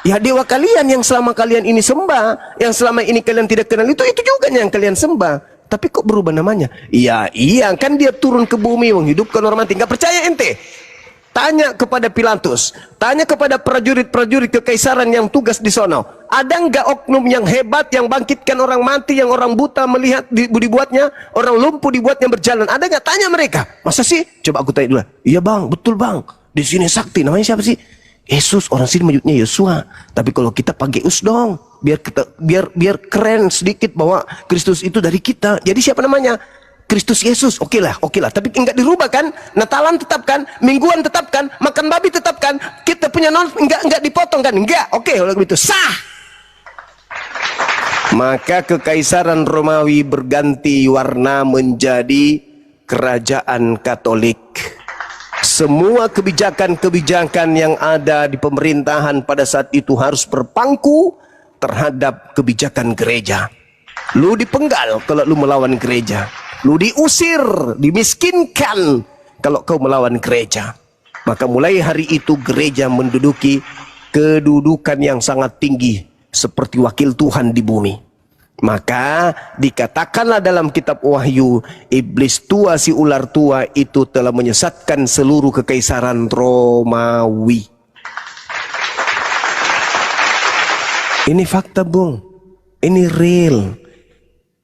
Speaker 1: Ya dewa kalian yang selama kalian ini sembah, yang selama ini kalian tidak kenal itu juga yang kalian sembah. Tapi kok berubah namanya? Iya kan dia turun ke bumi menghidupkan orang mati. Nggak percaya ente? Tanya kepada Pilatus, tanya kepada prajurit-prajurit kekaisaran yang tugas di sono. Ada nggak oknum yang hebat yang bangkitkan orang mati, yang orang buta melihat dibuatnya, orang lumpuh dibuatnya berjalan? Ada nggak? Tanya mereka. Masa sih? Coba aku tanya dulu. Iya bang, betul bang. Di sini sakti. Namanya siapa sih? Yesus. Orang sini menyebutnya Yosua. Tapi kalau kita pakai us dong, biar keren sedikit bahwa Kristus itu dari kita. Jadi siapa namanya? Kristus Yesus. Oke lah. Tapi enggak dirubah kan? Natalan tetapkan, Mingguan tetapkan, makan babi tetapkan. Kita punya enggak dipotong kan? Enggak. Oke, kalau begitu sah. Maka kekaisaran Romawi berganti warna menjadi kerajaan Katolik. Semua kebijakan-kebijakan yang ada di pemerintahan pada saat itu harus berpangku terhadap kebijakan gereja. Lu dipenggal kalau lu melawan gereja. Lu diusir, dimiskinkan kalau kau melawan gereja. Maka mulai hari itu gereja menduduki kedudukan yang sangat tinggi seperti wakil Tuhan di bumi. Maka dikatakanlah dalam kitab Wahyu, iblis tua si ular tua itu telah menyesatkan seluruh kekaisaran Romawi. Ini fakta bung, ini real.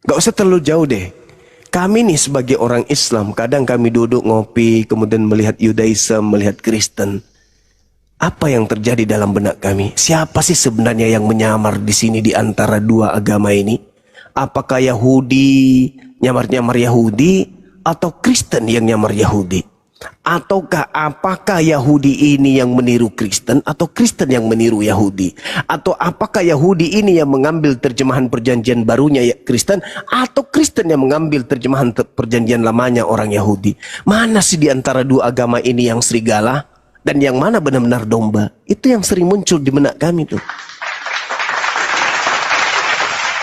Speaker 1: Gak usah terlalu jauh deh. Kami nih sebagai orang Islam, kadang kami duduk ngopi, kemudian melihat Yudaism, melihat Kristen. Apa yang terjadi dalam benak kami? Siapa sih sebenarnya yang menyamar di sini di antara dua agama ini? Apakah Yahudi nyamar-nyamar Yahudi atau Kristen yang nyamar Yahudi? Ataukah apakah Yahudi ini yang meniru Kristen atau Kristen yang meniru Yahudi? Atau apakah Yahudi ini yang mengambil terjemahan perjanjian barunya ya Kristen atau Kristen yang mengambil terjemahan perjanjian lamanya orang Yahudi? Mana sih di antara dua agama ini yang serigala? Dan yang mana benar-benar domba? Itu yang sering muncul di benak kami tuh.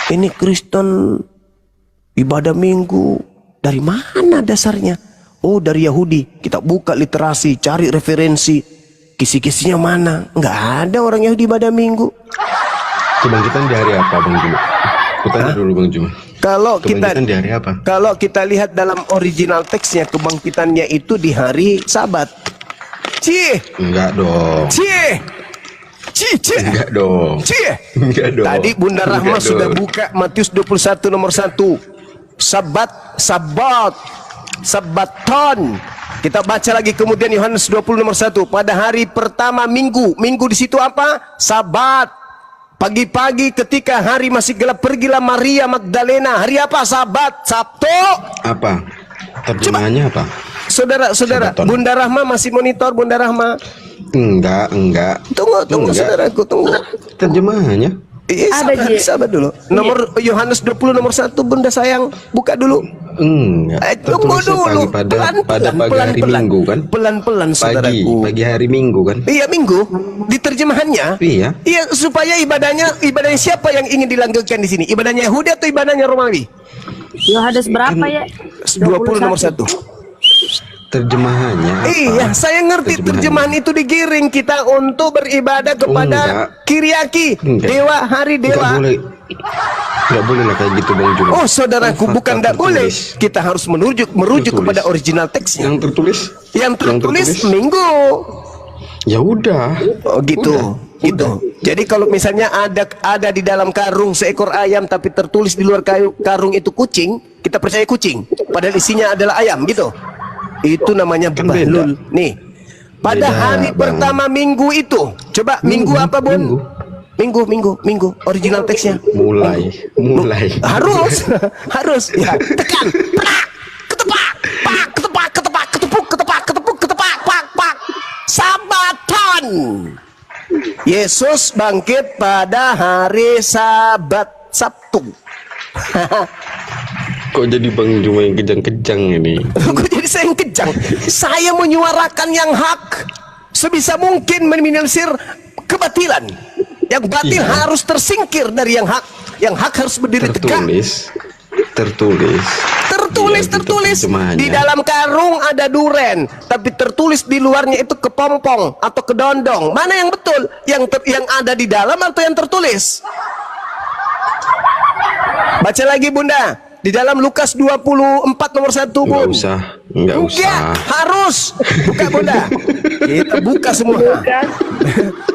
Speaker 1: Ini Kristen ibadah Minggu dari mana dasarnya? Oh dari Yahudi. Kita buka literasi, cari referensi. Kisi-kisinya mana? Nggak ada orang Yahudi ibadah Minggu.
Speaker 3: Kebangkitan di hari apa Bang Juma? Tanya dulu Bang Juma. Di hari apa?
Speaker 1: Kalau kita lihat dalam original teksnya, kebangkitannya itu di hari Sabat.
Speaker 3: Enggak dong. Enggak dong. Enggak dong.
Speaker 1: Tadi Bunda Rahma sudah buka Matius 21 nomor 1. Sabaton. Kita baca lagi kemudian Yohanes 20 nomor 1. Pada hari pertama minggu. Minggu di situ apa? Sabat. Pagi-pagi ketika hari masih gelap, pergilah Maria Magdalena. Hari apa? Sabat, Sabtu.
Speaker 3: Apa? Terjemahannya apa?
Speaker 1: Saudara-saudara,
Speaker 3: Sabaton.
Speaker 1: Bunda Rahma masih monitor, Bunda Rahma.
Speaker 3: Enggak.
Speaker 1: Tunggu,
Speaker 3: Enggak.
Speaker 1: saudaraku, tunggu.
Speaker 3: Terjemahannya?
Speaker 1: Sabar dulu. Nomor Yohanes 20 nomor 1, Bunda sayang, buka dulu.
Speaker 3: Enggak.
Speaker 1: Tunggu
Speaker 3: Tertulisnya
Speaker 1: dulu.
Speaker 3: pada pagi hari Minggu kan?
Speaker 1: Pelan-pelan, saudaraku.
Speaker 3: Pagi hari Minggu kan?
Speaker 1: Iya, Minggu. Di terjemahannya.
Speaker 3: Iya.
Speaker 1: Iya, supaya ibadahnya siapa yang ingin dilanggengkan di sini? Ibadahnya Yahudi atau ibadahnya Romawi?
Speaker 4: Yohanes berapa ya?
Speaker 1: 20 nomor 1.
Speaker 3: Terjemahannya apa?
Speaker 1: Iya, saya ngerti terjemahan itu digiring kita untuk beribadah kepada
Speaker 3: Enggak.
Speaker 1: Kiriaki,
Speaker 3: Enggak.
Speaker 1: dewa, hari dewa.
Speaker 3: Enggak boleh lah kayak gitu Bang Jum.
Speaker 1: Oh, saudaraku,
Speaker 3: Fakta
Speaker 1: bukan tidak boleh.
Speaker 3: tertulis.
Speaker 1: Kita harus merujuk
Speaker 3: Tertulis.
Speaker 1: kepada original teksnya.
Speaker 3: Yang tertulis?
Speaker 1: Yang tertulis Minggu.
Speaker 3: Ya udah.
Speaker 1: Oh, gitu. Gitu. Jadi kalau misalnya ada di dalam karung seekor ayam tapi tertulis di luar karung itu kucing, kita percaya kucing. Padahal isinya adalah ayam, gitu. Itu namanya
Speaker 3: Kan
Speaker 1: bahlul. Nih. Pada
Speaker 3: Beda,
Speaker 1: hari
Speaker 3: Bang.
Speaker 1: pertama minggu itu. Coba minggu apa, Bun? Minggu. Original teksnya.
Speaker 3: Mulai.
Speaker 1: Harus. Harus. Ya, tekan. Prak. Ketepak. Pak. Ketepak. Pak. Sabaton. Yesus bangkit pada hari Sabat, Sabtu.
Speaker 3: Kok jadi Bang Jum yang kejang-kejang ini?
Speaker 1: Kok jadi saya yang kejang? Saya menyuarakan yang hak. Sebisa mungkin meminimalisir kebatilan. Yang batil
Speaker 3: Iya.
Speaker 1: harus tersingkir dari yang hak. Yang hak harus berdiri tegak.
Speaker 3: Tertulis.
Speaker 1: Tertulis.
Speaker 3: Terjemahannya.
Speaker 1: Di dalam karung ada duren, tapi tertulis di luarnya itu kepompong atau kedondong. Mana yang betul? Yang ada di dalam atau yang tertulis? Baca lagi, Bunda. Di dalam Lukas 24 nomor 1, Bun.
Speaker 3: Enggak usah.
Speaker 1: Harus. Buka, Bunda. Kita buka semua.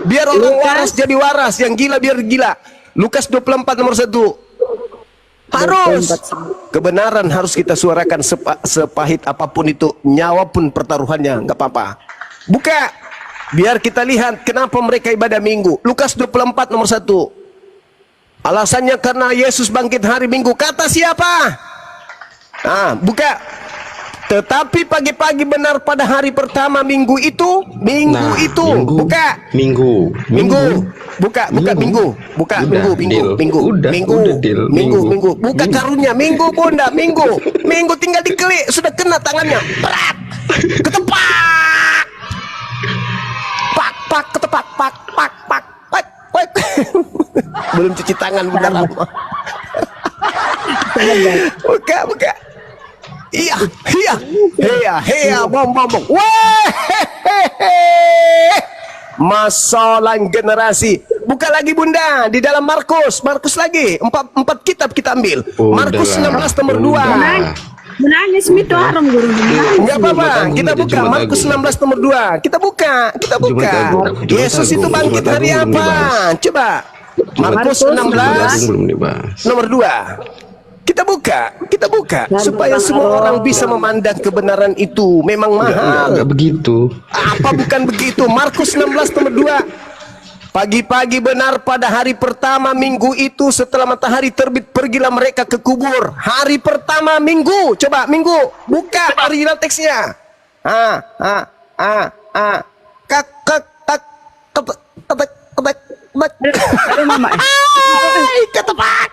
Speaker 1: Biar orang waras jadi waras, yang gila biar gila. Lukas 24 nomor 1. Harus. Kebenaran harus kita suarakan sepahit apapun itu, nyawa pun pertaruhannya, nggak apa-apa. Buka. Biar kita lihat kenapa mereka ibadah Minggu. Lukas 24 nomor 1. Alasannya karena Yesus bangkit hari Minggu. Kata siapa? Nah, buka. Tetapi pagi-pagi benar pada hari pertama Minggu itu. Buka.
Speaker 3: Minggu.
Speaker 1: Buka
Speaker 3: Minggu.
Speaker 1: Minggu. Buka.
Speaker 3: Udah, deal.
Speaker 1: Minggu.
Speaker 3: Udah, deal.
Speaker 1: Minggu. Buka
Speaker 3: Minggu.
Speaker 1: karunnya. Minggu, Bunda. Minggu tinggal diklik. Sudah kena tangannya. Berat. Ketepak. Pak. Ketepak. Pak. Belum cuci tangan, Bunda Rahma. Buka. Iya. Bom. Wah. Masalah generasi. Buka lagi, Bunda. Di dalam Markus lagi. Empat kitab kita ambil. Markus 16 nomor 2.
Speaker 4: Menangis itu harum guru.
Speaker 1: Enggak apa-apa.
Speaker 3: Jumat
Speaker 1: Kita
Speaker 3: Agung,
Speaker 1: buka
Speaker 3: Jumat
Speaker 1: Markus
Speaker 3: Agung.
Speaker 1: 16 nomor 2. Kita buka.
Speaker 3: Jumat Agung.
Speaker 1: Yesus itu
Speaker 3: Jumat
Speaker 1: bangkit
Speaker 3: Agung
Speaker 1: hari
Speaker 3: belum
Speaker 1: apa?
Speaker 3: dibahas.
Speaker 1: Coba. Markus
Speaker 3: Jumat
Speaker 1: 16
Speaker 3: Agung belum dibahas.
Speaker 1: nomor 2. Kita buka supaya semua orang bisa memandang kebenaran itu. Memang mahal.
Speaker 3: Enggak begitu.
Speaker 1: Apa bukan begitu? Markus 16 nomor 2. Pagi-pagi benar pada hari pertama minggu itu setelah matahari terbit pergilah mereka ke kubur. Hari pertama minggu. Coba minggu. Buka original teksnya.
Speaker 4: Aduh mama.
Speaker 1: Ketepak.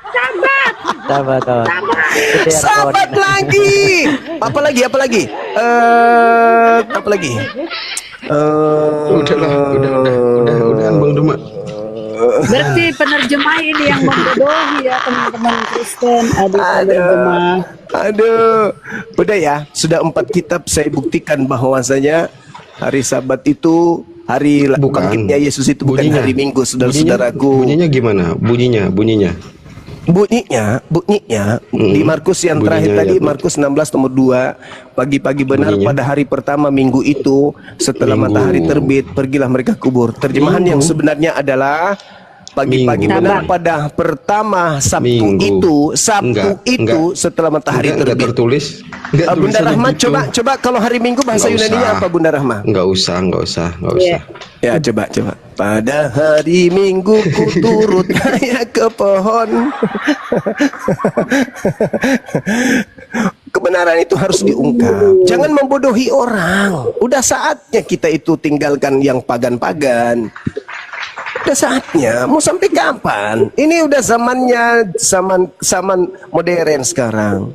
Speaker 5: Sabar kawan.
Speaker 1: Sahabat lagi. Apa lagi? Apa lagi?
Speaker 3: Udah, Bang Duma.
Speaker 4: Berarti penerjemah ini yang membodohi ya teman-teman Kristen. Aduh, penerjemah.
Speaker 1: Aduh, udah ya. Sudah 4 kitab saya buktikan bahwasanya hari Sabat itu hari bangkitnya Yesus itu bukan
Speaker 3: Bunyinya.
Speaker 1: hari Minggu, saudara-saudaraku.
Speaker 3: Bunyinya gimana? Bunyinya.
Speaker 1: Bunyinya di Markus yang terakhir
Speaker 3: Bunyinya
Speaker 1: tadi,
Speaker 3: ya, Bu.
Speaker 1: Markus 16 nomor 2. Pagi-pagi benar
Speaker 3: Bunyinya.
Speaker 1: pada hari pertama minggu itu setelah
Speaker 3: Minggu.
Speaker 1: matahari terbit pergilah mereka kubur. Terjemahan yang sebenarnya adalah Pagi-pagi
Speaker 3: Minggu.
Speaker 1: benar pada pertama Sabtu
Speaker 3: Minggu.
Speaker 1: Sabtu
Speaker 3: Enggak.
Speaker 1: setelah matahari
Speaker 3: Enggak
Speaker 1: terbit.
Speaker 3: tertulis. Enggak
Speaker 1: Bunda
Speaker 3: tulisannya
Speaker 1: Rahma,
Speaker 3: gitu.
Speaker 1: coba kalau hari Minggu bahasa
Speaker 3: Nggak
Speaker 1: Yunaninya
Speaker 3: usah.
Speaker 1: apa Bunda Rahma?
Speaker 3: Enggak usah.
Speaker 4: Iya.
Speaker 1: Ya coba. Pada hari Minggu ku turut naik ke pohon. Kebenaran itu harus diungkap. Jangan membodohi orang. Udah saatnya kita itu tinggalkan yang pagan-pagan. Udah saatnya. Mau sampai kapan? Ini udah zamannya zaman modern sekarang.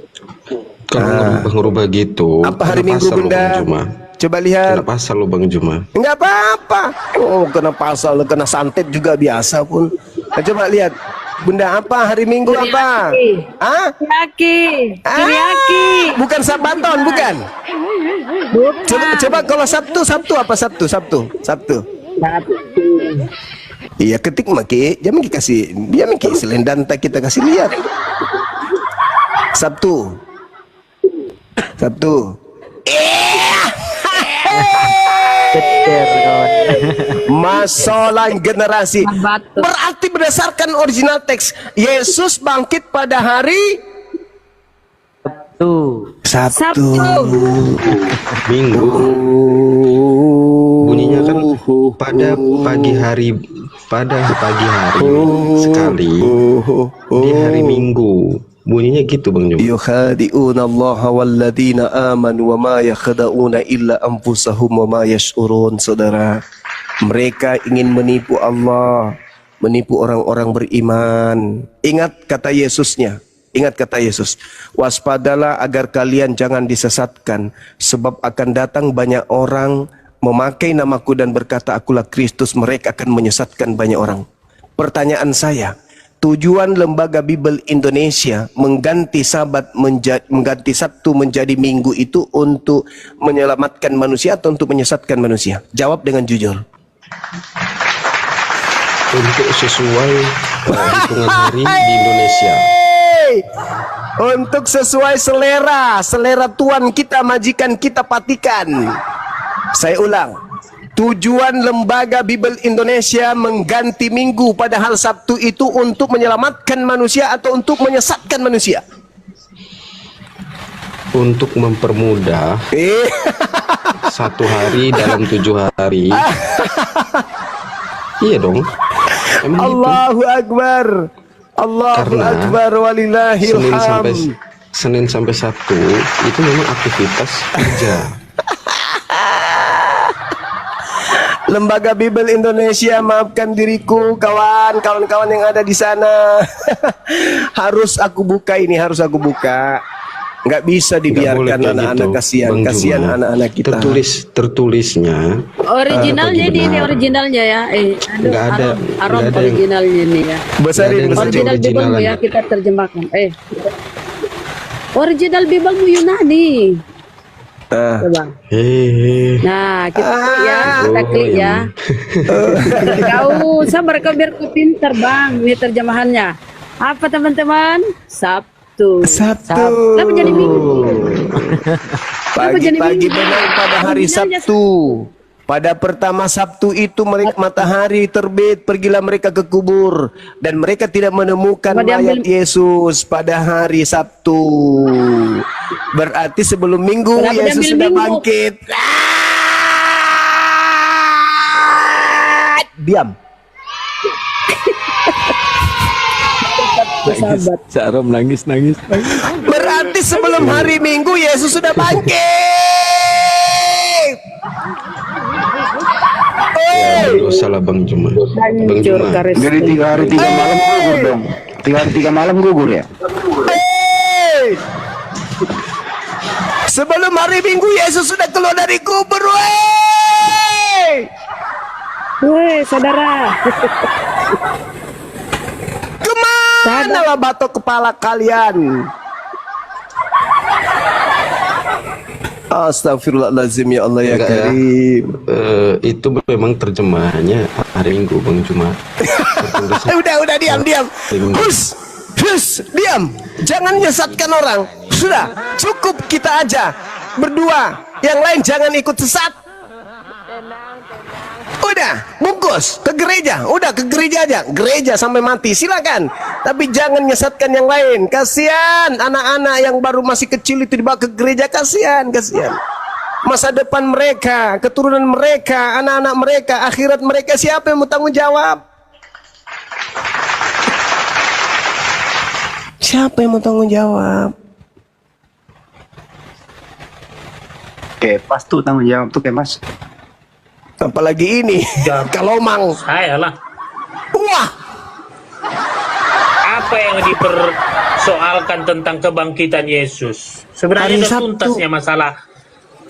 Speaker 3: Kalau ngerubah gitu.
Speaker 1: Apa hari
Speaker 3: kena
Speaker 1: Minggu
Speaker 3: pasal lo,
Speaker 1: Bunda?
Speaker 3: Bang Juma.
Speaker 1: Coba lihat.
Speaker 3: Kena pasal lo Bang Juma.
Speaker 1: Enggak apa-apa. Oh, kena pasal, kena santet juga biasa pun. Nah, coba lihat. Bunda, apa hari Minggu apa? Ah?
Speaker 4: Teriyaki.
Speaker 1: Bukan Sabaton, bukan? Coba kalau Sabtu apa Sabtu? Iya, ketik maki, dia maki selendan tak kita kasih lihat. Sabtu.
Speaker 5: Cecer kawan.
Speaker 1: Masalah generasi.
Speaker 4: Sabato.
Speaker 1: Berarti berdasarkan original teks, Yesus bangkit pada hari
Speaker 5: Tuh.
Speaker 1: Sabtu.
Speaker 3: Minggu. Bunyinya kan pada pagi hari sekali di hari Minggu. Bunyinya gitu Bang Juma.
Speaker 1: Yukhadi'una Allah walladina amanu wa ma yakhda'una illa anfusahum wa ma yash'urun. Saudara, mereka ingin menipu Allah, menipu orang-orang beriman. Ingat kata Yesusnya. Ingat kata Yesus, waspadalah agar kalian jangan disesatkan, sebab akan datang banyak orang memakai namaku dan berkata akulah Kristus, mereka akan menyesatkan banyak orang. Pertanyaan saya, tujuan Lembaga Bible Indonesia mengganti Sabtu menjadi Minggu itu untuk menyelamatkan manusia atau untuk menyesatkan manusia? Jawab dengan jujur.
Speaker 3: Untuk sesuai hitungan hari di Indonesia.
Speaker 1: Untuk sesuai selera tuan kita, majikan kita, patikan. Saya ulang, tujuan Lembaga Bible Indonesia mengganti Minggu padahal Sabtu itu untuk menyelamatkan manusia atau untuk menyesatkan manusia?
Speaker 3: Untuk mempermudah satu hari dalam 7 hari. Iya dong. Emang gitu.
Speaker 1: Allahu Akbar. Allahu
Speaker 3: Karena
Speaker 1: Akbar walillahil hamd.
Speaker 3: Senin sampai Sabtu itu memang aktivitas kerja.
Speaker 1: Lembaga Bible Indonesia, maafkan diriku, kawan-kawan yang ada di sana. harus aku buka. Nggak bisa
Speaker 3: Nggak boleh
Speaker 1: dibiarkan
Speaker 3: kayak
Speaker 1: anak-anak,
Speaker 3: gitu,
Speaker 1: kasihan
Speaker 3: Bang Juma.
Speaker 1: anak-anak kita.
Speaker 3: Tertulisnya
Speaker 4: Originalnya
Speaker 3: bagi
Speaker 4: ini
Speaker 3: benar.
Speaker 4: originalnya ya.
Speaker 3: Nggak ada yang-
Speaker 4: originalnya ini ya.
Speaker 1: Besarin,
Speaker 3: Nggak ada yang
Speaker 4: Original
Speaker 3: original
Speaker 4: Bible ya
Speaker 3: aja.
Speaker 4: kita terjemahkan. Original Bible Yunani. Coba.
Speaker 3: Hehehe.
Speaker 4: Nah, kita klik ya, kita
Speaker 3: Oh,
Speaker 4: klik ya.
Speaker 3: iya.
Speaker 4: Kau sabar kau biar kau pinter bang. Ini terjemahannya. Apa teman-teman? Sabtu. Kenapa jadi Minggu? Kenapa jadi
Speaker 1: Pagi-pagi
Speaker 4: Minggu?
Speaker 1: benar pada hari
Speaker 4: Originalnya
Speaker 1: Sabtu. Pada pertama Sabtu itu mereka matahari terbit, pergilah mereka ke kubur dan mereka tidak menemukan
Speaker 4: Coba diambil.
Speaker 1: mayat Yesus pada hari Sabtu. Berarti sebelum Minggu
Speaker 4: Kenapa
Speaker 1: Yesus
Speaker 4: diambil
Speaker 1: sudah
Speaker 4: Minggu?
Speaker 1: bangkit. Diam.
Speaker 4: Sahabat.
Speaker 5: Sarom nangis.
Speaker 1: Berarti sebelum hari Minggu Yesus sudah bangkit.
Speaker 3: Ya, dosa lah Bang Juma. Bang
Speaker 4: Hancur
Speaker 3: Juma.
Speaker 4: karis.
Speaker 6: Jadi 3 hari 3 malam gugur dong. 3 hari 3 malam gugur ya.
Speaker 1: Hey! Sebelum hari Minggu Yesus sudah keluar dari kubur. Wey!
Speaker 4: Woi, saudara.
Speaker 1: Kemana lah batok kepala kalian? Astagfirullahaladzim, ya Allah ya
Speaker 3: Enggak ya.
Speaker 1: Karim.
Speaker 3: Itu memang terjemahannya hari Minggu Bang Juma. Tertulisnya
Speaker 1: Udah diam. Hus, diam. Jangan menyesatkan orang. Sudah, cukup kita aja berdua. Yang lain jangan ikut sesat. Udah, bungkus ke gereja. Udah ke gereja aja. Gereja sampai mati, silakan. Tapi jangan nyesatkan yang lain. Kasihan anak-anak yang baru masih kecil itu dibawa ke gereja. Kasihan. Masa depan mereka, keturunan mereka, anak-anak mereka, akhirat mereka, siapa yang mau tanggung jawab? Siapa yang mau tanggung jawab?
Speaker 6: Oke, pas tuh tanggung jawab tuh kayak mas.
Speaker 1: Apalagi ini, kalau mang.
Speaker 7: Saya lah.
Speaker 1: Wah,
Speaker 7: Apa yang dipersoalkan tentang kebangkitan Yesus? Sebenarnya
Speaker 1: Hari
Speaker 7: sudah
Speaker 1: Sabtu.
Speaker 7: tuntasnya masalah.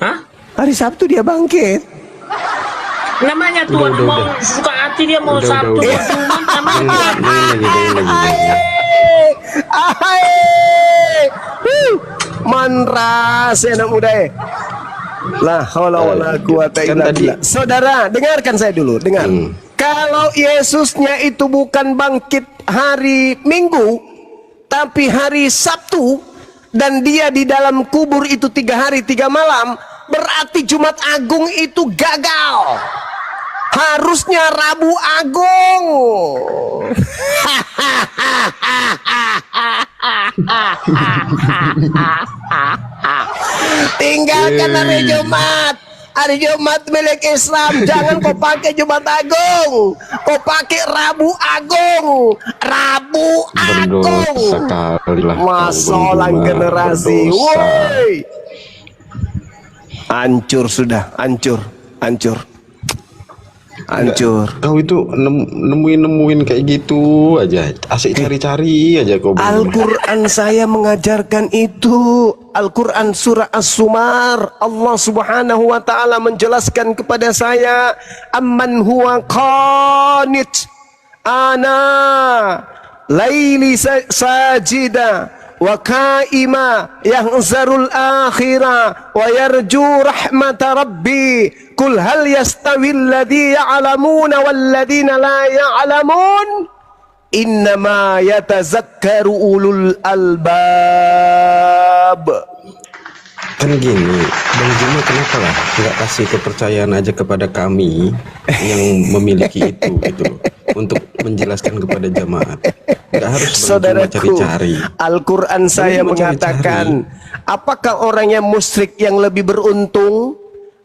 Speaker 7: Hah?
Speaker 1: hari Sabtu dia bangkit.
Speaker 7: Namanya Tuhan mau suka hati dia mau Sabtu mau Jumat namanya Tuhan.
Speaker 1: Manras anak muda. La haula wala quwata
Speaker 3: Kan
Speaker 1: illa
Speaker 3: tadi-
Speaker 1: billah. Saudara, dengarkan saya dulu, dengar. Kalau Yesusnya itu bukan bangkit hari Minggu, tapi hari Sabtu, dan dia di dalam kubur itu 3 hari 3 malam, berarti Jumat Agung itu gagal. Harusnya Rabu Agung. Tinggalkan hari Jumat. Hari Jumat milik Islam. Jangan kau pakai Jumat Agung. Kau pakai Rabu Agung. Rabu Agung.
Speaker 3: Berdosa sekali lah.
Speaker 1: Masalah generasi. Woi. Hancur sudah, hancur.
Speaker 3: Kau itu nemuin kayak gitu aja. Asik cari-cari aja kau.
Speaker 1: Al-Quran saya mengajarkan itu. Al-Quran surah As-Sumar, Allah subhanahu wa ta'ala menjelaskan kepada saya, amman huwa qanit ana laili sajida wa kaima yahzarul akhirah wa yarju rahmata rabbi kul hal yastawi alladhi ya'lamuna walladhina la ya'lamun innama yatazakkaru ulul albab.
Speaker 3: Kan gini, Bang Juma kenapa lah nggak kasih kepercayaan aja kepada kami yang memiliki itu gitu loh, untuk menjelaskan kepada jamaat. Nggak harus Bang Juma
Speaker 1: Saudaraku,
Speaker 3: cari-cari.
Speaker 1: Al-Quran saya
Speaker 3: Bang Juma
Speaker 1: mengatakan,
Speaker 3: cari-cari.
Speaker 1: apakah orang yang musyrik yang lebih beruntung,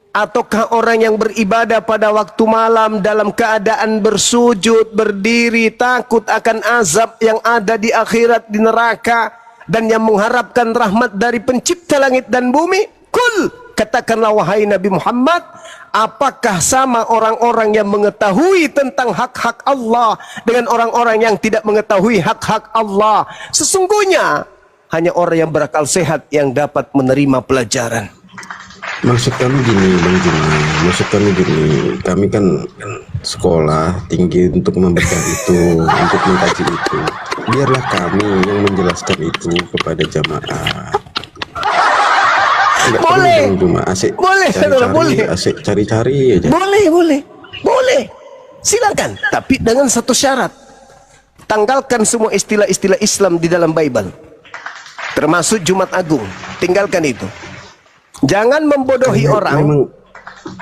Speaker 1: ataukah orang yang beribadah pada waktu malam dalam keadaan bersujud, berdiri, takut akan azab yang ada di akhirat di neraka, dan yang mengharapkan rahmat dari pencipta langit dan bumi? Kul, katakanlah wahai Nabi Muhammad, apakah sama orang-orang yang mengetahui tentang hak-hak Allah dengan orang-orang yang tidak mengetahui hak-hak Allah? Sesungguhnya hanya orang yang berakal sehat yang dapat menerima pelajaran.
Speaker 3: Maksud kami gini, Bang Juma. Maksud kami gini, kami kan sekolah tinggi untuk membaca itu, untuk mengkaji itu. Biarlah kami yang menjelaskan itu kepada jamaah. Nggak perlu,
Speaker 1: Boleh.
Speaker 3: Bang Juma. Asik
Speaker 1: Boleh, saudara, boleh.
Speaker 3: Asik cari-cari aja.
Speaker 1: Boleh. Silakan, tapi dengan satu syarat. Tanggalkan semua istilah-istilah Islam di dalam Bible, termasuk Jumat Agung. Tinggalkan itu. Jangan membodohi orang.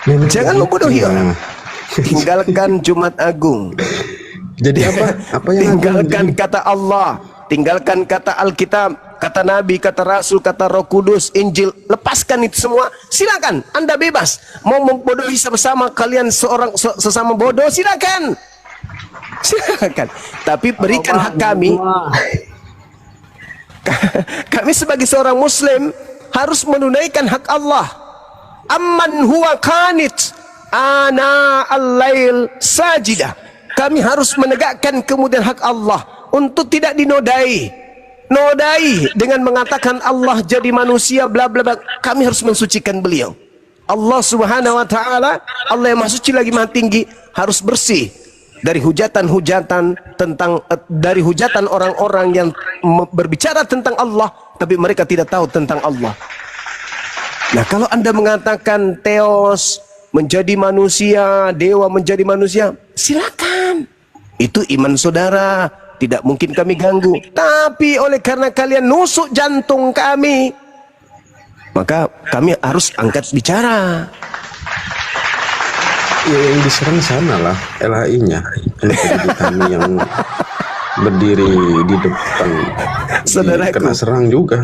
Speaker 3: Memang
Speaker 1: Jangan membodohi
Speaker 3: ya.
Speaker 1: orang. Tinggalkan Jumat Agung.
Speaker 3: Jadi apa? Apa yang
Speaker 1: Tinggalkan kata Allah, tinggalkan kata Alkitab, kata Nabi, kata Rasul, kata Roh Kudus, Injil. Lepaskan itu semua. Silakan, Anda bebas. Mau membodohi sama-sama kalian sesama bodoh, silakan. Silakan. Tapi berikan hak kami. Kami sebagai seorang Muslim harus menunaikan hak Allah. Amman huwa qanit ana al-lail sajidah. Kami harus menegakkan kemudian hak Allah untuk tidak dinodai dengan mengatakan Allah jadi manusia bla bla bla. Kami harus mensucikan beliau. Allah subhanahu wa ta'ala, Allah yang maha suci lagi maha tinggi, harus bersih dari hujatan-hujatan dari hujatan orang-orang yang berbicara tentang Allah tapi mereka tidak tahu tentang Allah. Nah, kalau Anda mengatakan Theos menjadi manusia, dewa menjadi manusia, silakan. Itu iman saudara, tidak mungkin kami ganggu. Tapi oleh karena kalian nusuk jantung kami, maka kami harus angkat bicara.
Speaker 3: Ya yang diserang sana lah LHI-nya. Jadi kami yang berdiri di depan
Speaker 1: Saudaraku.
Speaker 3: kena serang juga.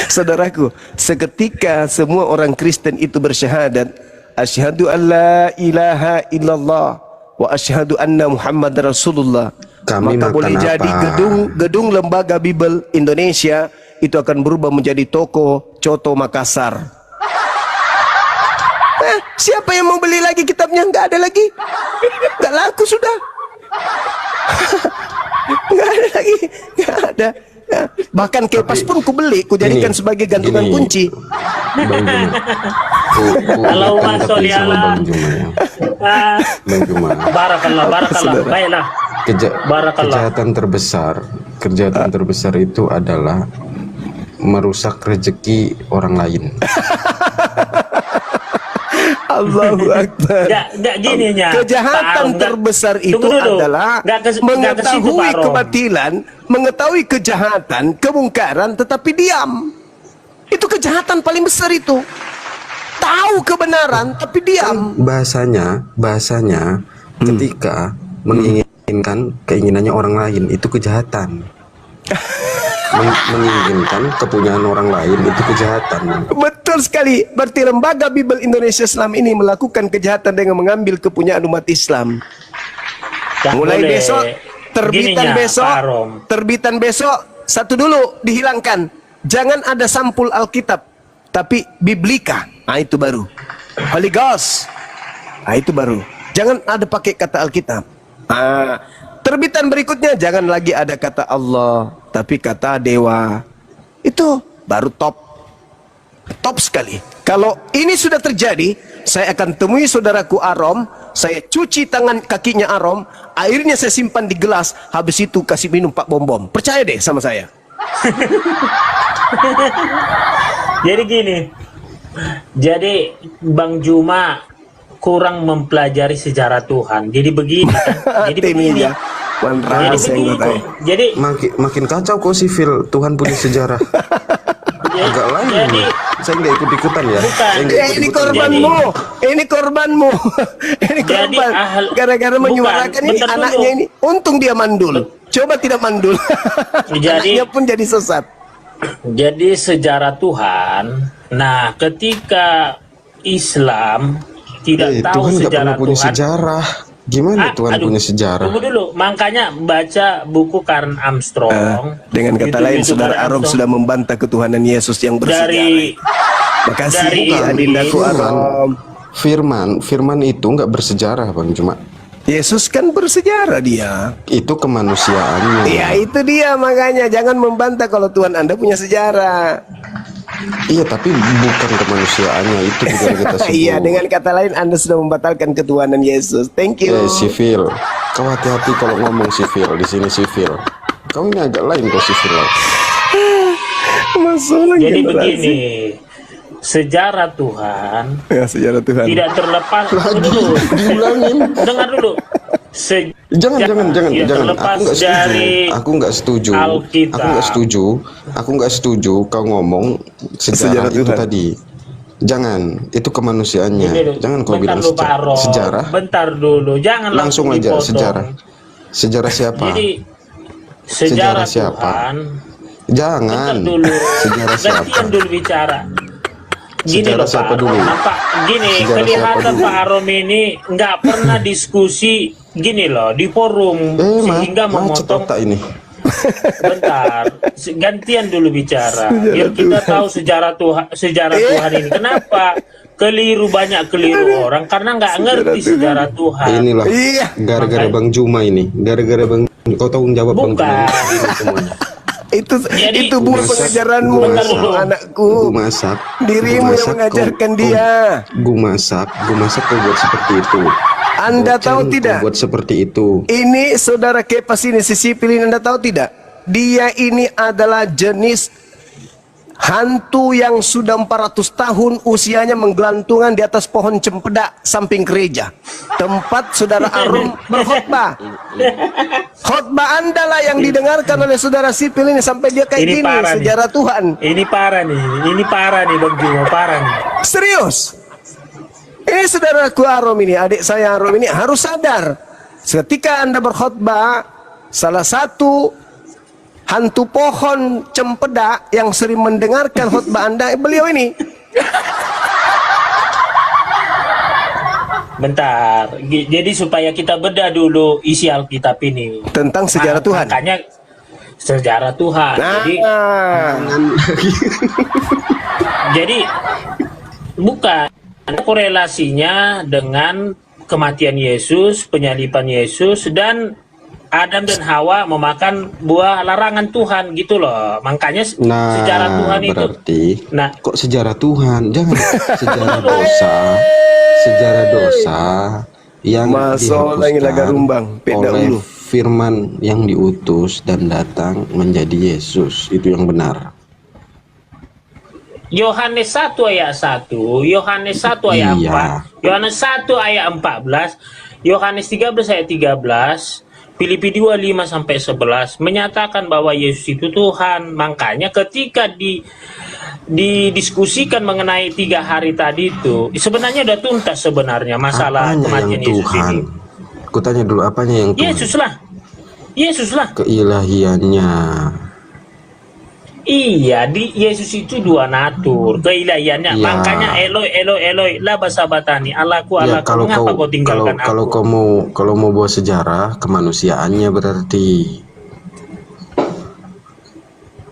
Speaker 1: Saudaraku, seketika semua orang Kristen itu bersyahadat, asyhadu an la ilaha illallah wa asyhadu anna Muhammad Rasulullah.
Speaker 3: Kami
Speaker 1: Maka
Speaker 3: makan
Speaker 1: boleh
Speaker 3: apa?
Speaker 1: jadi gedung Lembaga Bible Indonesia itu akan berubah menjadi toko Coto Makassar. Siapa yang mau beli lagi kitabnya? Nggak ada lagi, nggak laku sudah. Nggak ada lagi, nggak ada. Bahkan kipas pun ku beli, ku jadikan sebagai gantungan kunci.
Speaker 3: Bang Juma.
Speaker 7: Kalau
Speaker 3: Kan
Speaker 7: masuk
Speaker 3: tapi
Speaker 7: dia
Speaker 3: sama
Speaker 7: lah.
Speaker 3: Bang Juma ya.
Speaker 7: Ah,
Speaker 3: Bang Juma.
Speaker 7: barakallah, baiklah. Barakallah.
Speaker 3: Kejahatan terbesar itu adalah merusak rezeki orang lain.
Speaker 1: Allahu Akbar.
Speaker 7: Nggak gininya.
Speaker 1: Kejahatan
Speaker 7: Pak Arom,
Speaker 1: terbesar itu
Speaker 7: tunggu dulu.
Speaker 1: adalah
Speaker 7: Nggak ke situ,
Speaker 1: mengetahui
Speaker 7: Pak Arom.
Speaker 1: kebatilan, mengetahui kejahatan, kemungkaran, tetapi diam. Itu kejahatan paling besar itu. Tahu kebenaran tapi diam.
Speaker 3: Bahasanya ketika menginginkan keinginannya orang lain itu kejahatan. Menginginkan kepunyaan orang lain itu kejahatan.
Speaker 1: Betul sekali. Berarti Lembaga Bible Indonesia Islam ini melakukan kejahatan dengan mengambil kepunyaan umat Islam.
Speaker 7: Nggak
Speaker 1: Mulai
Speaker 7: boleh.
Speaker 1: besok,
Speaker 7: Gininya, Pak Arom.
Speaker 1: terbitan besok, satu dulu dihilangkan. Jangan ada sampul Alkitab, tapi Biblika. Nah itu baru. Holy Ghost. Nah itu baru. Jangan ada pakai kata Alkitab. Terbitan berikutnya jangan lagi ada kata Allah, tapi kata dewa. Itu baru top. Top sekali. Kalau ini sudah terjadi, saya akan temui saudaraku Arom, saya cuci tangan kakinya Arom, airnya saya simpan di gelas, habis itu kasih minum Pak Bom-Bom. Percaya deh sama saya.
Speaker 7: Jadi gini. Jadi Bang Juma kurang mempelajari sejarah Tuhan. Jadi begini kan. Jadi begini. Jadi
Speaker 3: Makin kacau kok sivil. Tuhan punya sejarah. Agak lain.
Speaker 7: jadi
Speaker 3: Saya nggak ikut-ikutan ya.
Speaker 7: Bukan.
Speaker 3: Saya nggak
Speaker 1: Ini
Speaker 3: ikut-ikutan.
Speaker 1: korbanmu. Ini korbanmu. Ini
Speaker 7: Jadi
Speaker 1: korban. Gara-gara
Speaker 7: bukan,
Speaker 1: menyuarakan ini
Speaker 7: bentar dulu.
Speaker 1: anaknya ini. Untung dia mandul. Coba tidak mandul.
Speaker 7: Jadi-
Speaker 1: Anaknya pun jadi sesat.
Speaker 7: Jadi sejarah Tuhan. Nah, ketika Islam tidak tahu
Speaker 3: Tuhan nggak
Speaker 7: sejarah
Speaker 3: pernah punya
Speaker 7: Tuhan.
Speaker 3: sejarah. Gimana Tuhan
Speaker 7: aduh,
Speaker 3: punya sejarah?
Speaker 7: Tunggu dulu, makanya baca buku Karen Armstrong.
Speaker 1: Dengan kata
Speaker 7: YouTube-
Speaker 1: lain,
Speaker 7: YouTube
Speaker 1: saudara
Speaker 7: Karen
Speaker 1: Arom
Speaker 7: Armstrong.
Speaker 1: sudah membantah ketuhanan Yesus yang bersejarah.
Speaker 7: dari
Speaker 1: Makasih
Speaker 7: dari-
Speaker 1: adindaku Arom.
Speaker 3: Firman itu nggak bersejarah Bang, cuma
Speaker 1: Yesus kan bersejarah dia.
Speaker 3: itu kemanusiaannya.
Speaker 1: Ya itu dia, makanya jangan membantah kalau Tuhan Anda punya sejarah.
Speaker 3: Iya, tapi bukan kemanusiaannya itu juga yang kita sebut.
Speaker 1: Iya, dengan kata lain Anda sudah membatalkan ketuhanan Yesus. Thank you.
Speaker 3: Sivil, kau hati-hati kalau ngomong sivil di sini sivil. Kau ini agak lain kok sivil.
Speaker 1: Masalah
Speaker 7: Jadi
Speaker 1: generasi.
Speaker 7: begini, sejarah Tuhan
Speaker 1: Ya, sejarah Tuhan.
Speaker 7: tidak terlepas. Tunggu dulu. Dengar dulu.
Speaker 3: Jangan.
Speaker 7: Terlepas dari
Speaker 3: Aku nggak setuju.
Speaker 7: Alkitab.
Speaker 3: Aku nggak setuju kau ngomong sejarah
Speaker 1: Sejarah
Speaker 3: itu
Speaker 1: Tuhan.
Speaker 3: tadi. Jangan, itu kemanusiaannya. Jangan kau
Speaker 7: bentar
Speaker 3: bilang
Speaker 7: dulu, Pak Arom.
Speaker 3: sejarah.
Speaker 7: Bentar dulu, jangan
Speaker 3: Langsung aja
Speaker 7: dipotong.
Speaker 3: sejarah. Sejarah siapa?
Speaker 7: Jadi sejarah
Speaker 3: Sejarah siapa?
Speaker 7: Tuhan.
Speaker 3: Jangan.
Speaker 7: Bentar dulu.
Speaker 3: Sejarah siapa?
Speaker 7: Gantian dulu bicara. Gini
Speaker 3: Sejarah
Speaker 7: loh Pak
Speaker 3: siapa
Speaker 7: Arom.
Speaker 3: dulu?
Speaker 7: Nampak gini,
Speaker 3: Sejarah siapa
Speaker 7: kelihatan
Speaker 3: dulu?
Speaker 7: Pak Arom ini nggak pernah diskusi gini loh di forum sehingga
Speaker 3: macet
Speaker 7: memotong.
Speaker 3: otak ini.
Speaker 7: Bentar, gantian dulu bicara. Biar kita tahu sejarah Tuhan ini. Kenapa banyak keliru orang? Karena nggak ngerti sejarah Tuhan.
Speaker 3: Inilah
Speaker 1: Iya.
Speaker 3: gara-gara Bang Juma ini. Gara-gara Bang, kau tanggung jawab Bang Juma
Speaker 7: Bukan.
Speaker 3: ini semuanya.
Speaker 7: Jadi-
Speaker 1: Itu buah pengajaranmu,
Speaker 7: Bentar dulu.
Speaker 1: anakku.
Speaker 3: Gue masak.
Speaker 1: Dirimu
Speaker 3: Gua
Speaker 1: yang
Speaker 3: masak,
Speaker 1: mengajarkan
Speaker 3: kau-
Speaker 1: dia.
Speaker 3: Gue masak kau buat seperti itu.
Speaker 1: Anda
Speaker 3: Bocan,
Speaker 1: tahu
Speaker 3: kau
Speaker 1: tidak?
Speaker 3: buat seperti itu.
Speaker 1: Ini saudara Kepas ini, si sipil ini, Anda tahu tidak? Dia ini adalah jenis hantu yang sudah 400 tahun usianya menggelantungan di atas pohon cempedak samping gereja. Tempat saudara Arum berkhotbah. Khotbah Anda lah yang didengarkan oleh saudara sipil ini sampai dia kayak
Speaker 7: Ini
Speaker 1: gini,
Speaker 7: parah nih.
Speaker 1: sejarah Tuhan.
Speaker 7: Ini parah nih Bang Juma, parah nih.
Speaker 1: Serius? Ini saudaraku Arom ini, adik saya Arom ini harus sadar. Ketika Anda berkhutbah, salah satu hantu pohon cempedak yang sering mendengarkan khutbah Anda, beliau ini.
Speaker 7: Bentar, jadi supaya kita bedah dulu isi Alkitab ini
Speaker 1: Tentang sejarah Tuhan.
Speaker 7: Makanya sejarah Tuhan.
Speaker 1: Nah,
Speaker 7: Jadi bukan korelasinya dengan kematian Yesus, penyaliban Yesus, dan Adam dan Hawa memakan buah larangan Tuhan gitu loh. Makanya sejarah Tuhan
Speaker 3: berarti,
Speaker 7: itu. Nah,
Speaker 3: kok sejarah Tuhan? Jangan sejarah dosa. Sejarah dosa yang dihapuskan oleh firman yang diutus dan datang menjadi Yesus. Itu yang benar.
Speaker 7: Yohanes 1 ayat 1, Yohanes 1 ayat 4, Yohanes 1 ayat 14, Yohanes 13 ayat 13, Filipi 2 5 sampai 11 menyatakan bahwa Yesus itu Tuhan. Makanya ketika didiskusikan mengenai 3 hari tadi itu sebenarnya udah tuntas sebenarnya masalah kematian Yesus ini.
Speaker 3: Aku tanya dulu, apanya yang Tuhan?
Speaker 7: Yesus lah
Speaker 3: Keilahiannya.
Speaker 7: Iya, di Yesus itu dua natur, keilahiannya.
Speaker 3: Ya.
Speaker 7: Makanya Eloi Eloi Eloi laba sabatani, Allahku
Speaker 3: Ya,
Speaker 7: Allahku, mengapa kau tinggalkan aku?
Speaker 3: Kalau mau bawa sejarah kemanusiaannya berarti.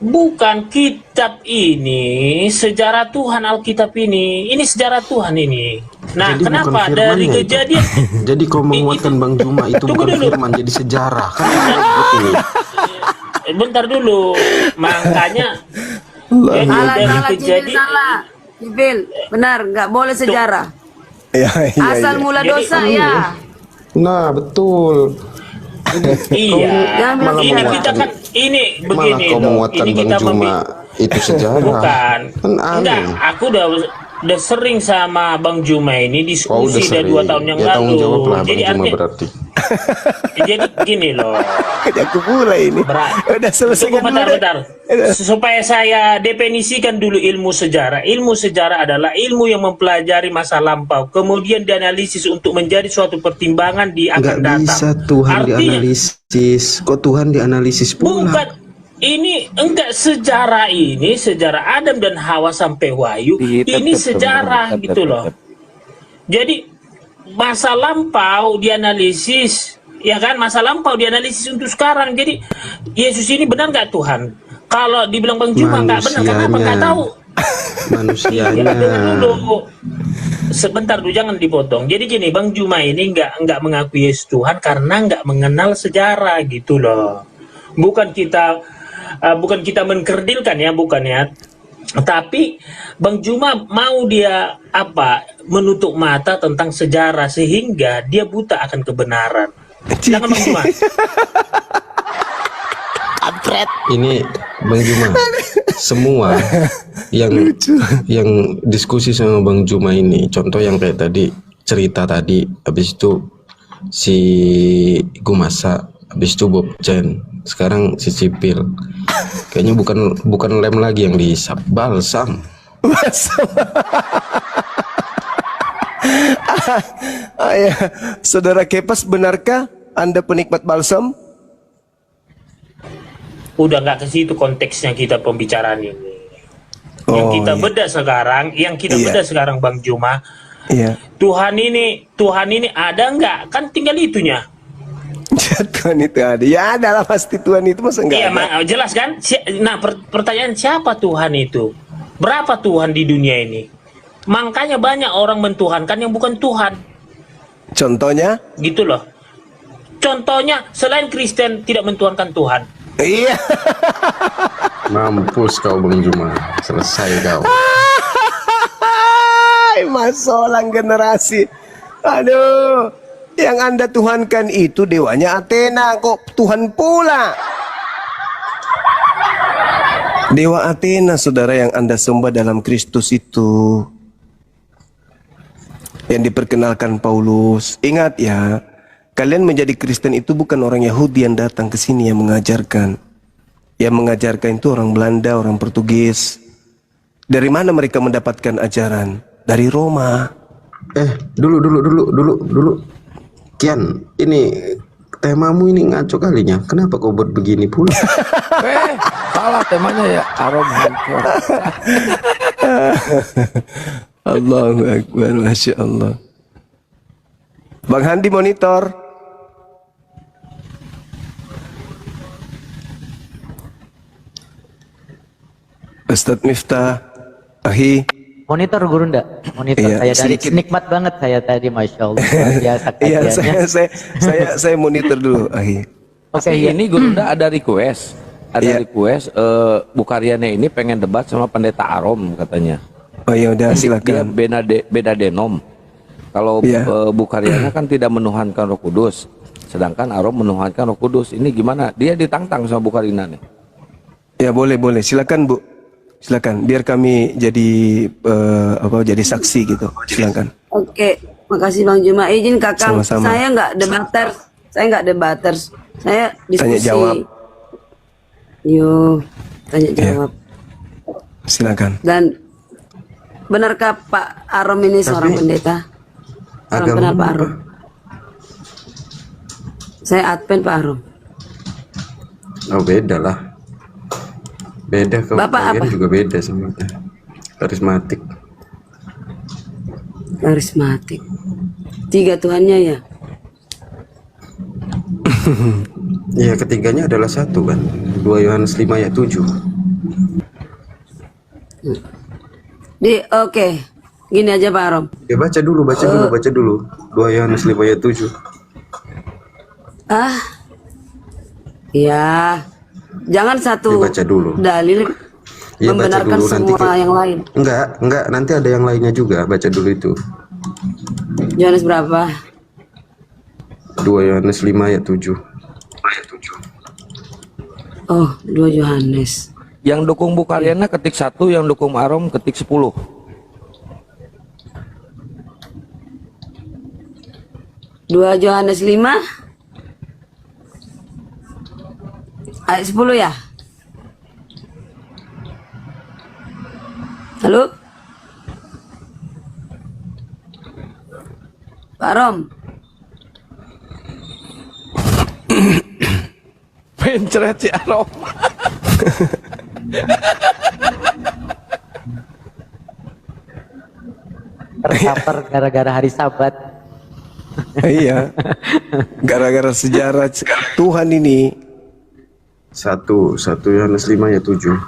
Speaker 7: Bukan kitab ini, sejarah Tuhan Alkitab ini sejarah Tuhan ini. Nah,
Speaker 3: Jadi
Speaker 7: kenapa
Speaker 3: bukan
Speaker 7: dari
Speaker 3: firmannya
Speaker 7: kejadian?
Speaker 3: Jadi kau menguatkan Bang Juma itu
Speaker 7: Tunggu
Speaker 3: bukan
Speaker 7: dulu.
Speaker 3: firman, jadi sejarah. Kan betul.
Speaker 7: Bentar dulu, makanya jadi
Speaker 4: Salah,
Speaker 7: dari
Speaker 4: salah, Jibil,
Speaker 7: kejadian.
Speaker 4: salah. Jibil, benar, nggak boleh sejarah.
Speaker 1: Ya,
Speaker 4: Asal mula
Speaker 7: Jadi-
Speaker 4: dosa ya.
Speaker 3: Nah, betul.
Speaker 7: Iya,
Speaker 4: Jangan
Speaker 7: ini
Speaker 4: bilang
Speaker 7: kita kan ini
Speaker 3: Malah
Speaker 7: begini
Speaker 3: kau
Speaker 7: loh.
Speaker 3: menguatkan
Speaker 7: Ini
Speaker 3: Bang
Speaker 7: kita
Speaker 3: Juma itu sejarah.
Speaker 7: bukan.
Speaker 3: Kan
Speaker 7: Enggak,
Speaker 3: aneh.
Speaker 7: aku udah sering sama Bang Juma ini
Speaker 3: Kau udah
Speaker 7: diskusi
Speaker 3: sering.
Speaker 7: 2 tahun yang
Speaker 3: Ya, tanggung
Speaker 7: lalu.
Speaker 3: jawab lah Bang
Speaker 7: Jadi
Speaker 3: Juma
Speaker 7: artinya
Speaker 3: berarti.
Speaker 7: jadi gini loh.
Speaker 1: aku mulai ini. Udah selesai
Speaker 7: Tunggu
Speaker 1: kan
Speaker 7: bentar. Supaya saya definisikan dulu ilmu sejarah. Ilmu sejarah adalah ilmu yang mempelajari masa lampau, kemudian dianalisis untuk menjadi suatu pertimbangan di akan
Speaker 3: Nggak
Speaker 7: datang.
Speaker 3: bisa Tuhan
Speaker 7: Artinya,
Speaker 3: dianalisis. Kok Tuhan dianalisis pula?
Speaker 7: bukan ini enggak sejarah ini, sejarah Adam dan Hawa sampai Wahyu. Ini sejarah gitu loh. Jadi masa lampau dianalisis, ya kan? Masa lampau dianalisis untuk sekarang. Jadi Yesus ini benar nggak Tuhan? Kalau dibilang Bang Juma nggak benar, kenapa nggak tahu?
Speaker 3: Manusianya.
Speaker 7: Ya, dengar dulu. Sebentar dulu, jangan dipotong. Jadi gini, Bang Juma ini nggak mengakui Yesus Tuhan karena nggak mengenal sejarah gitu loh. Bukan kita mengkerdilkan ya, bukan ya. Tapi Bang Juma mau dia menutup mata tentang sejarah sehingga dia buta akan kebenaran. Jangan Bang Juma.
Speaker 3: Ini Bang Juma, semua yang diskusi sama Bang Juma ini, contoh yang kayak tadi cerita tadi, habis itu si Gumasa, habis itu Bob Chen, sekarang si Cipil, kayaknya bukan lem lagi yang dihisap, balsam.
Speaker 1: Ya. Saudara Kepas, benarkah Anda penikmat balsam?
Speaker 7: Udah nggak ke situ konteksnya kita pembicaraan ini. Yang kita bedah sekarang, Bang Juma.
Speaker 1: Iya.
Speaker 7: Tuhan ini ada nggak? Kan tinggal itunya.
Speaker 1: Tuhan itu ada. Ya ada lah pasti Tuhan itu, masa enggak
Speaker 7: Iya,
Speaker 1: ada?
Speaker 7: jelas kan? Nah, pertanyaan siapa Tuhan itu? Berapa Tuhan di dunia ini? Makanya banyak orang mentuhankan yang bukan Tuhan.
Speaker 1: Contohnya?
Speaker 7: Gitu loh. Contohnya, selain Kristen tidak mentuhankan Tuhan.
Speaker 1: Iya.
Speaker 3: Mampus kau Bang Juma, selesai kau.
Speaker 1: Masalah generasi. Aduh. Yang Anda tuhankan itu dewanya Athena, kok Tuhan pula. Dewa Athena, saudara, yang Anda sembah dalam Kristus itu, yang diperkenalkan Paulus. Ingat ya, kalian menjadi Kristen itu bukan orang Yahudi yang datang ke sini yang mengajarkan. Yang mengajarkan itu orang Belanda, orang Portugis. Dari mana mereka mendapatkan ajaran? Dari Roma.
Speaker 3: Dulu. Kian, ini temamu ini ngaco kalinya. Kenapa kau buat begini pula?
Speaker 5: Salah temanya ya, Arom hancur.
Speaker 1: Allahu Akbar, Masya Allah. Bang Handi monitor. Ustadz Miftah, Ahi.
Speaker 5: Monitor Gurunda, monitor
Speaker 1: Iya,
Speaker 5: saya dari
Speaker 1: sedikit.
Speaker 5: nikmat banget saya tadi, Masya Allah. Luar biasa
Speaker 1: Iya,
Speaker 5: kajiannya.
Speaker 1: saya monitor dulu, Ahi.
Speaker 5: Oke,
Speaker 8: Tapi ini Gurunda ada request.
Speaker 1: Iya.
Speaker 8: Bu Karyana ini pengen debat sama Pendeta Arom katanya.
Speaker 1: Oh ya udah,
Speaker 8: Dia
Speaker 1: silakan.
Speaker 8: beda denom. Kalau
Speaker 1: Iya.
Speaker 8: Bu Karyana kan tidak menuhankan Roh Kudus, sedangkan Arom menuhankan Roh Kudus. Ini gimana? Dia ditantang sama Bu Karyana nih.
Speaker 1: Ya boleh, silakan Bu. Silakan, biar kami jadi jadi saksi gitu. Silakan.
Speaker 4: Oke, makasih Bang Juma. Izin Kakang,
Speaker 1: Sama-sama.
Speaker 4: saya nggak debaters. Saya diskusi.
Speaker 1: Tanya jawab.
Speaker 4: Yo, tanya jawab.
Speaker 1: Silakan.
Speaker 4: Dan benarkah Pak Arom ini seorang pendeta? Salam
Speaker 3: Agama
Speaker 4: kenal Pak
Speaker 3: apa?
Speaker 4: Arom. Saya Advent Pak Arom.
Speaker 3: Oh beda lah. Beda kalau
Speaker 4: Bapak
Speaker 3: kalian
Speaker 4: apa?
Speaker 3: juga beda semuanya. Karismatik.
Speaker 4: Karismatik. 3 Tuhannya ya.
Speaker 3: Iya, ketiganya adalah satu kan. 2 Yohanes 5 ayat 7.
Speaker 4: Oke. Gini aja Pak Arom.
Speaker 3: Ya baca dulu. 2 Yohanes 5 ayat 7.
Speaker 4: Ya. Jangan satu
Speaker 3: Dibaca dulu.
Speaker 4: dalil
Speaker 3: Iya, baca
Speaker 4: membenarkan
Speaker 3: dulu, nanti
Speaker 4: semua yang lain.
Speaker 3: Enggak, nanti ada yang lainnya juga. Baca dulu itu.
Speaker 4: Yohanes berapa?
Speaker 3: 2 Yohanes 5 ayat 7.
Speaker 4: Oh, 2 Yohanes.
Speaker 8: Yang dukung Bu Karyana ketik 1, yang dukung Arom ketik 10.
Speaker 4: Dua Yohanes 5 ayat 10 ya. Halo Pak Rom.
Speaker 8: Pencret si Arom.
Speaker 5: tercover gara-gara hari Sabat.
Speaker 1: Iya. Gara-gara sejarah Tuhan ini.
Speaker 3: 1 Yohanes 5 ayat 7.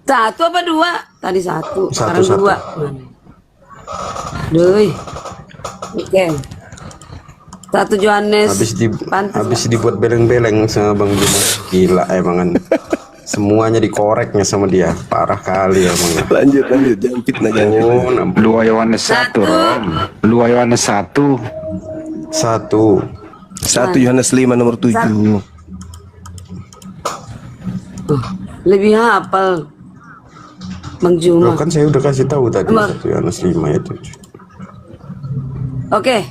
Speaker 4: 1 apa 2? Tadi 1, sekarang
Speaker 3: Satu.
Speaker 4: 2. Duh. Oke. 1 Yohanes. Pantes,
Speaker 3: Habis dibuat beleng-beleng sama Bang Juma. Gila emangan. Semuanya dikorek sama dia. Parah kali emang.
Speaker 1: Lanjut, jangan fitnah, jangan fitnah.
Speaker 3: Oh,
Speaker 6: 2 Yohanes 1, Rom. 2 Yohanes 1.
Speaker 3: 1.
Speaker 1: 1 Yohanes 5 nomor 7.
Speaker 4: lebih hafal Bang
Speaker 3: Loh,
Speaker 4: Juma.
Speaker 3: kan saya udah kasih tahu tadi
Speaker 4: Emang.
Speaker 3: 1 Yohanes 5 ayat 7.
Speaker 4: Oke.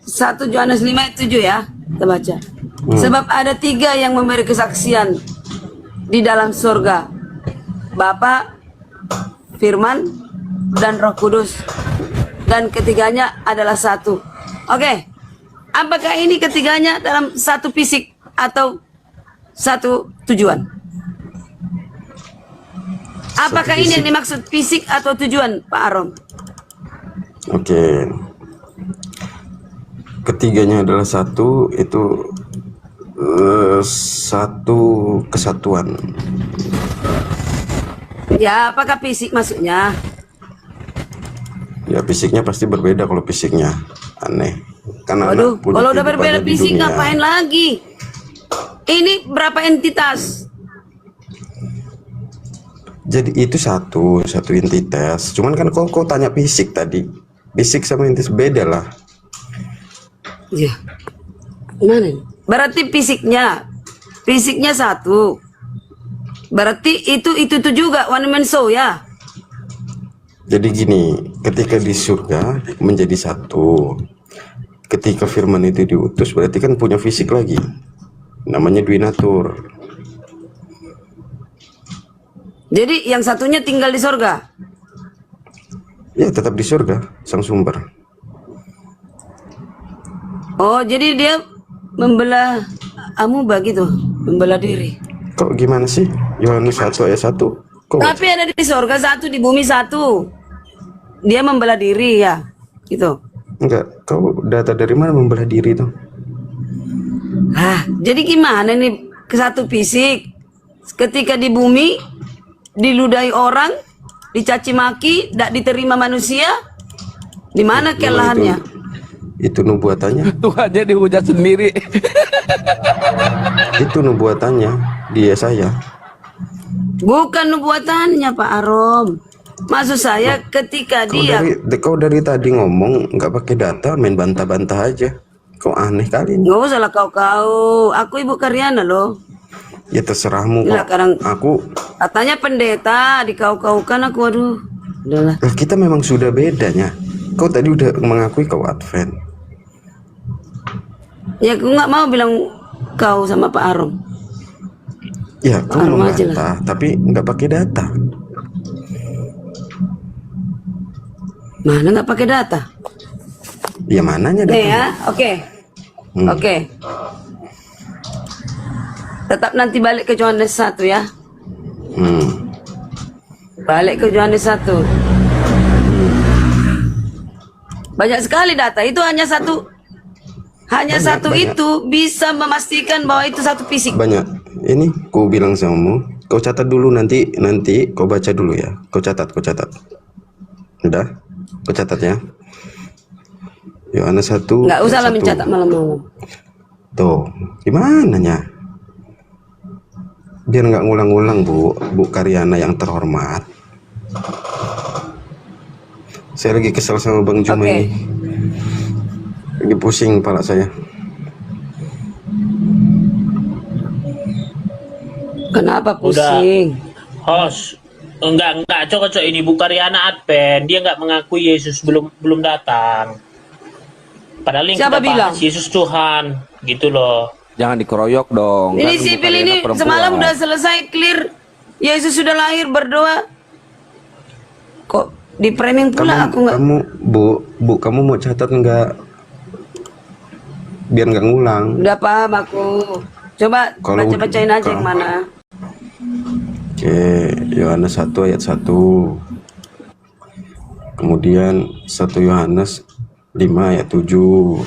Speaker 4: 1 Yohanes 5 ayat 7 ya. Kita baca. Sebab ada 3 yang memberi kesaksian di dalam surga. Bapa, Firman, dan Roh Kudus. Dan ketiganya adalah satu. Oke. Apakah ini ketiganya dalam satu fisik atau satu tujuan? Apakah ini yang dimaksud fisik atau tujuan, Pak Arom?
Speaker 3: Oke. Ketiganya adalah satu, itu satu kesatuan.
Speaker 4: Ya, apakah fisik maksudnya?
Speaker 3: Ya fisiknya pasti berbeda kalau fisiknya. Aneh. Kan
Speaker 4: Waduh,
Speaker 3: anak punya
Speaker 4: kalau udah berbeda
Speaker 3: kehidupannya di
Speaker 4: fisik
Speaker 3: dunia.
Speaker 4: ngapain lagi? Ini berapa entitas?
Speaker 3: Jadi itu satu entitas. Cuman kan kau tanya fisik tadi. Fisik sama entitas beda lah.
Speaker 4: Ya. Gimana nih? Berarti fisiknya satu. Berarti itu juga one man show ya.
Speaker 3: Jadi gini, ketika di surga menjadi satu. Ketika firman itu diutus berarti kan punya fisik lagi. Namanya duinatur.
Speaker 4: Jadi yang satunya tinggal di surga.
Speaker 3: Ya tetap di surga sang sumber.
Speaker 4: Oh, jadi dia membelah amuba gitu, membelah diri.
Speaker 3: Kok gimana sih? Yohanes 1 ayat 1. Kok
Speaker 4: Tapi ada di surga satu, di bumi satu. Dia membelah diri ya, gitu.
Speaker 3: enggak? Kau data dari mana membelah diri itu?
Speaker 4: Jadi gimana nih ke satu fisik? Ketika di bumi diludahi orang, dicaci maki, tidak diterima manusia, di mana kelelahannya?
Speaker 3: Itu nubuatannya.
Speaker 8: Tuhannya dihujat sendiri.
Speaker 3: Itu nubuatannya di Yesaya.
Speaker 4: Bukan nubuatannya Pak Arom. Maksud saya ketika dia
Speaker 3: Kau dari tadi ngomong nggak pakai data, main bantah-bantah aja. Kau aneh kali ini.
Speaker 4: nggak usah lah kau. Aku Ibu Karyana loh.
Speaker 3: Ya terserahmu
Speaker 4: Gila,
Speaker 3: kok.
Speaker 4: kadang-
Speaker 3: Aku
Speaker 4: Katanya pendeta dikau-kaukan aku, aduh. Udahlah.
Speaker 3: lah, kita memang sudah bedanya. Kau tadi udah mengakui kau Advent.
Speaker 4: Ya aku nggak mau bilang kau sama Pak Arom.
Speaker 3: Ya, kau
Speaker 4: Baru aja
Speaker 3: membantah, tapi nggak pakai data.
Speaker 4: Mana nggak pakai data?
Speaker 3: Ya mananya
Speaker 4: Nih
Speaker 3: data?
Speaker 4: ya, oke. Oke. Tetap nanti balik ke Yohanes 1 ya. Balik ke Yohanes 1. Banyak sekali data. Itu hanya satu. Hanya satu
Speaker 3: banyak.
Speaker 4: itu bisa memastikan bahwa itu satu fisik.
Speaker 3: Banyak. Ini ku bilang sama kau catat dulu, nanti kau baca dulu ya. Kau catat. Udah? Kau catat ya. Yohanes 1.
Speaker 4: Nggak usah lah
Speaker 3: ayat 1.
Speaker 4: mencatat malam-malam.
Speaker 3: Tuh, gimana nya? Biar nggak ngulang-ngulang Bu Karyana yang terhormat. Saya lagi kesel sama Bang Juma
Speaker 4: Oke.
Speaker 3: ini. Lagi pusing kepala saya.
Speaker 4: Kenapa pusing?
Speaker 7: Host, enggak cocok ini Bu Karyana Advent, dia enggak mengakui Yesus belum datang. Padahal yang
Speaker 4: Siapa
Speaker 7: kita
Speaker 4: bilang?
Speaker 7: bahas Yesus Tuhan, gitu loh.
Speaker 8: Jangan dikeroyok dong.
Speaker 4: Ini
Speaker 8: Kan
Speaker 4: sipil
Speaker 8: Ibu Karyana
Speaker 4: ini
Speaker 8: perempuan.
Speaker 4: semalam udah selesai clear. Yesus sudah lahir, berdoa. Kok di framing pula aku nggak?
Speaker 3: Kamu Bu, kamu mau catat nggak? Biar nggak ngulang.
Speaker 4: Udah paham aku. Coba
Speaker 3: Kalau
Speaker 4: baca-bacain aja yang mana.
Speaker 3: Oke, Yohanes 1 ayat 1. Kemudian 1 Yohanes 5 ayat 7.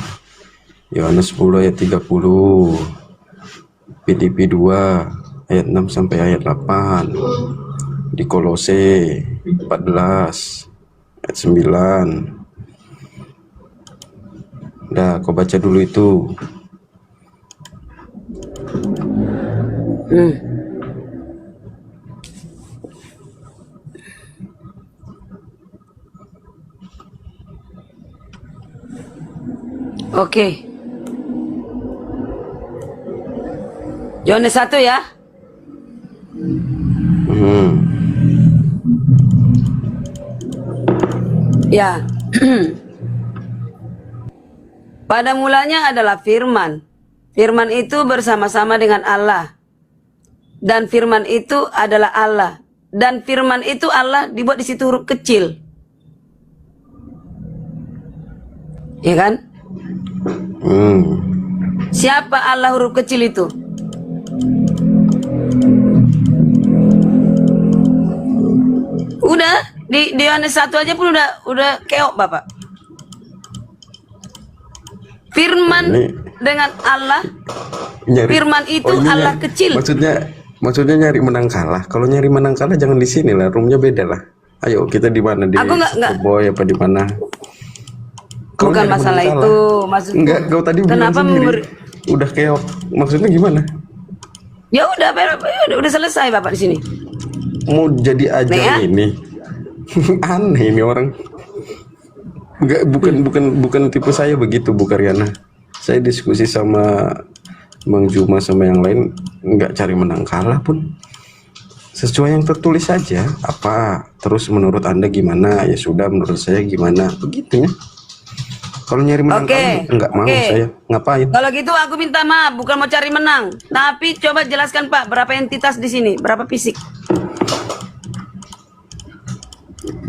Speaker 3: Yohanes 10 ayat 30. Filipi 2 ayat 6 sampai ayat 8. Di Kolose 14 ayat 9. Udah, kau baca dulu itu.
Speaker 4: Oke. Yohanes 1 ya. Ya. Pada mulanya adalah firman. Firman itu bersama-sama dengan Allah. Dan firman itu adalah Allah. Dan firman itu Allah dibuat di situ huruf kecil. Ya kan? Siapa Allah huruf kecil itu? Udah di Yohanes 1 aja pun udah keok Bapak. Firman
Speaker 3: Ini
Speaker 4: dengan Allah.
Speaker 3: nyari,
Speaker 4: Firman itu Allah
Speaker 3: nyari-
Speaker 4: kecil.
Speaker 3: Maksudnya nyari menang kalah. Kalau nyari menang kalah jangan di sini lah, roomnya beda lah. Ayo, kita di mana, di
Speaker 4: Aku nggak-
Speaker 3: Boy apa di mana? Kalau
Speaker 4: Bukan
Speaker 3: nyari
Speaker 4: masalah
Speaker 3: menang
Speaker 4: itu,
Speaker 3: kalah-
Speaker 4: maksudku.
Speaker 3: Enggak, kau tadi bilang
Speaker 4: Kenapa
Speaker 3: sendiri. Udah keok. Maksudnya gimana?
Speaker 4: Ya udah, udah selesai Bapak di sini.
Speaker 3: Mau jadi aja
Speaker 4: Nih ya.
Speaker 3: ini. Aneh ini orang. Enggak, bukan tipe saya begitu, Bu Karyana. Saya diskusi sama Bang Juma sama yang lain, nggak cari menang kalah pun. Sesuai yang tertulis saja. Apa? Terus menurut Anda gimana? Ya sudah, menurut saya gimana? Begitu ya. Kalau nyari menang
Speaker 4: Oke,
Speaker 3: kalah, nggak mau
Speaker 4: oke.
Speaker 3: saya. Ngapain?
Speaker 4: Kalau gitu aku minta maaf, bukan mau cari menang. Tapi coba jelaskan Pak, berapa entitas di sini? Berapa fisik?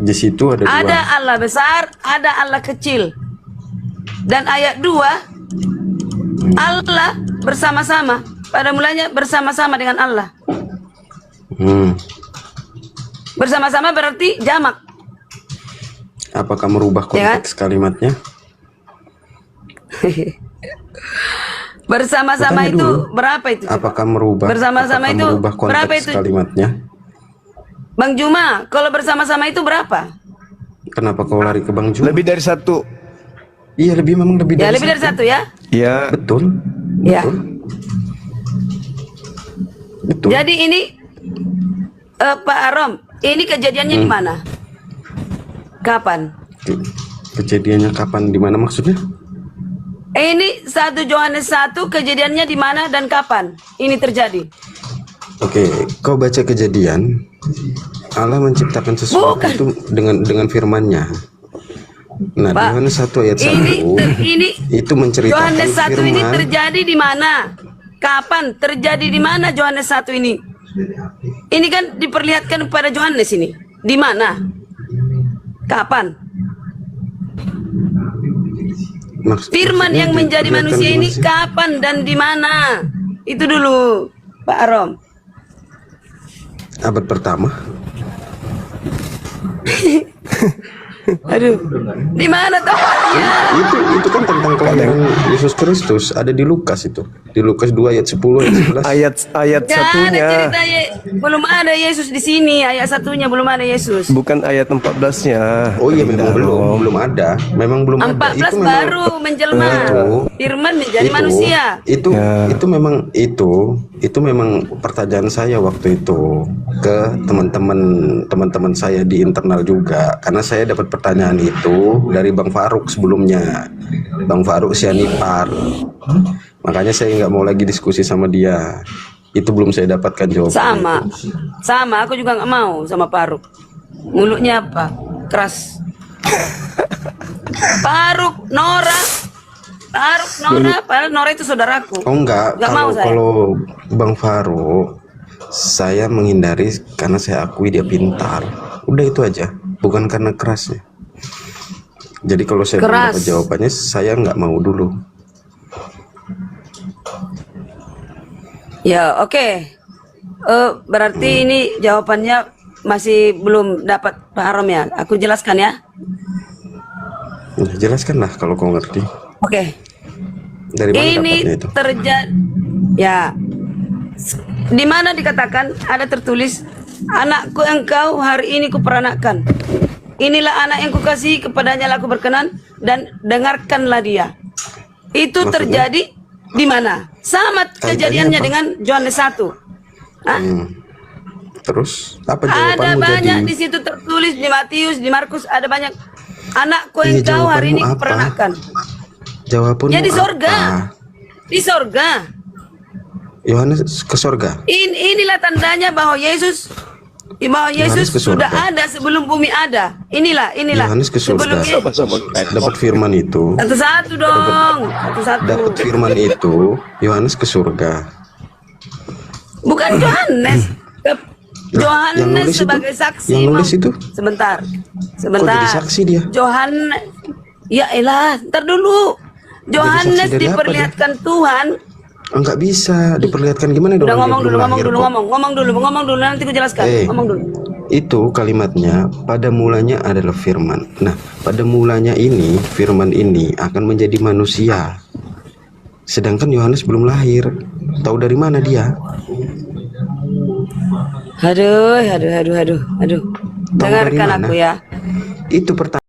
Speaker 3: Di situ ada dua.
Speaker 4: Ada Allah besar, ada Allah kecil. Dan ayat 2, Allah bersama-sama. Pada mulanya bersama-sama dengan Allah. Bersama-sama berarti jamak.
Speaker 3: Apakah merubah konteks kalimatnya?
Speaker 4: Bersama-sama
Speaker 3: Makanya
Speaker 4: itu
Speaker 3: dulu,
Speaker 4: berapa itu?
Speaker 3: Apakah merubah?
Speaker 4: Bersama-sama
Speaker 3: apakah
Speaker 4: itu
Speaker 3: merubah konteks
Speaker 4: berapa itu?
Speaker 3: kalimatnya?
Speaker 4: Bang Juma, kalau bersama-sama itu berapa?
Speaker 3: Kenapa kau lari ke Bang Juma?
Speaker 1: Lebih dari satu.
Speaker 3: Iya, memang lebih
Speaker 4: Ya
Speaker 3: dari
Speaker 4: lebih dari satu ya.
Speaker 1: Ya.
Speaker 3: Betul.
Speaker 4: Ya.
Speaker 3: Betul.
Speaker 4: Jadi ini Pak Arom, ini kejadiannya di mana? Kapan?
Speaker 3: Kejadiannya kapan, di mana maksudnya?
Speaker 4: Ini 1 Yohanes 1 kejadiannya di mana dan kapan ini terjadi?
Speaker 3: Oke, kau baca Kejadian, Allah menciptakan sesuatu
Speaker 4: Bukan.
Speaker 3: itu dengan firman-Nya. Nah,
Speaker 4: Pak,
Speaker 3: di Yohanes 1 ayat 1
Speaker 4: ini
Speaker 3: itu menceritakan
Speaker 4: Yohanes 1
Speaker 3: firman.
Speaker 4: ini terjadi di mana? Kapan terjadi di mana Yohanes 1 ini? Ini kan diperlihatkan kepada Yohanes ini. Di mana? Kapan? Firman yang menjadi manusia ini kapan dan di mana? Itu dulu, Pak Arom.
Speaker 3: Abad pertama.
Speaker 4: Aduh, di mana tempatnya?
Speaker 3: Itu kan tentang kelahiran Yesus Kristus, ada di Lukas itu. Di Lukas 2 ayat 10 ayat 11.
Speaker 1: Ayat
Speaker 4: Gak ada
Speaker 1: satunya.
Speaker 4: cerita belum ada Yesus di sini. Ayat 1-nya belum ada Yesus.
Speaker 1: Bukan ayat 14-nya.
Speaker 3: Oh iya, memang belum ada. Memang belum ada.
Speaker 4: 14
Speaker 3: Itu memang
Speaker 4: baru menjelma. Firman menjadi manusia.
Speaker 3: Itu memang itu memang pertanyaan saya waktu itu ke teman-teman saya di internal juga, karena saya dapat pertanyaan itu dari Bang Faruk sebelumnya, Bang Faruk Sianipar. Makanya saya nggak mau lagi diskusi sama dia. Itu belum saya dapatkan jawabannya.
Speaker 4: Sama. Aku juga nggak mau sama Faruk. Mulutnya apa? Keras. Faruk, Nora. Padahal Nora itu saudaraku.
Speaker 3: Oh enggak,
Speaker 4: Nggak mau saya.
Speaker 3: kalau Bang Faruk, saya menghindari karena saya akui dia pintar. Udah itu aja, bukan karena kerasnya. Jadi kalau saya belum dapat jawabannya, saya nggak mau dulu.
Speaker 4: Ya oke. Berarti ini jawabannya masih belum dapat Pak Arom ya. Aku jelaskan ya.
Speaker 3: Nah, jelaskanlah kalau kau ngerti.
Speaker 4: Oke.
Speaker 3: Dari mana
Speaker 4: Ini
Speaker 3: dapatnya itu?
Speaker 4: terjadi ya. Di mana dikatakan ada tertulis, anakku engkau hari ini kuperanakan. Inilah anak yang kukasihi, kepadanya lah aku berkenan, dan dengarkanlah dia. Itu
Speaker 3: Maksudnya?
Speaker 4: terjadi di mana? Sama kejadiannya dengan Yohanes 1. Hah?
Speaker 3: Terus apa
Speaker 4: Ada
Speaker 3: jawabanmu
Speaker 4: banyak
Speaker 3: jadi?
Speaker 4: di situ tertulis, di Matius, di Markus ada banyak. Anakku
Speaker 3: Iya,
Speaker 4: engkau hari ini
Speaker 3: jawabanmu apa?
Speaker 4: kuperanakan.
Speaker 3: Jawabanmu
Speaker 4: Ya di sorga.
Speaker 3: apa?
Speaker 4: Di sorga.
Speaker 3: Yohanes ke sorga.
Speaker 4: Inilah tandanya bahwa Yesus
Speaker 3: Yohanes ke
Speaker 4: sudah
Speaker 3: surga.
Speaker 4: ada sebelum bumi ada. Inilah.
Speaker 3: Yohanes ke surga. Dapat firman itu.
Speaker 4: Satu-satu dong. Satu-satu.
Speaker 3: Dapat firman itu. Yohanes ke surga.
Speaker 4: Bukan Yohanes.
Speaker 3: yang
Speaker 4: Yohanes
Speaker 3: nulis itu?
Speaker 4: sebagai saksi.
Speaker 3: Yang nulis itu?
Speaker 4: Sebentar.
Speaker 3: Kok jadi saksi dia?
Speaker 4: Yohanes. Ya elah, ntar dulu. Yohanes
Speaker 3: dari apa
Speaker 4: diperlihatkan Tuhan.
Speaker 3: Enggak bisa diperlihatkan gimana dong?
Speaker 4: Udah
Speaker 3: dia
Speaker 4: ngomong
Speaker 3: belum
Speaker 4: dulu,
Speaker 3: lahir kok.
Speaker 4: ngomong dulu, nanti gue jelaskan. Ngomong dulu.
Speaker 3: Itu kalimatnya pada mulanya adalah firman. Nah, pada mulanya ini firman ini akan menjadi manusia. Sedangkan Yohanes belum lahir. Tahu dari mana dia?
Speaker 4: Aduh.
Speaker 3: Tahu dari
Speaker 4: Dengarkan
Speaker 3: mana?
Speaker 4: aku ya.
Speaker 3: Itu pertanyaan.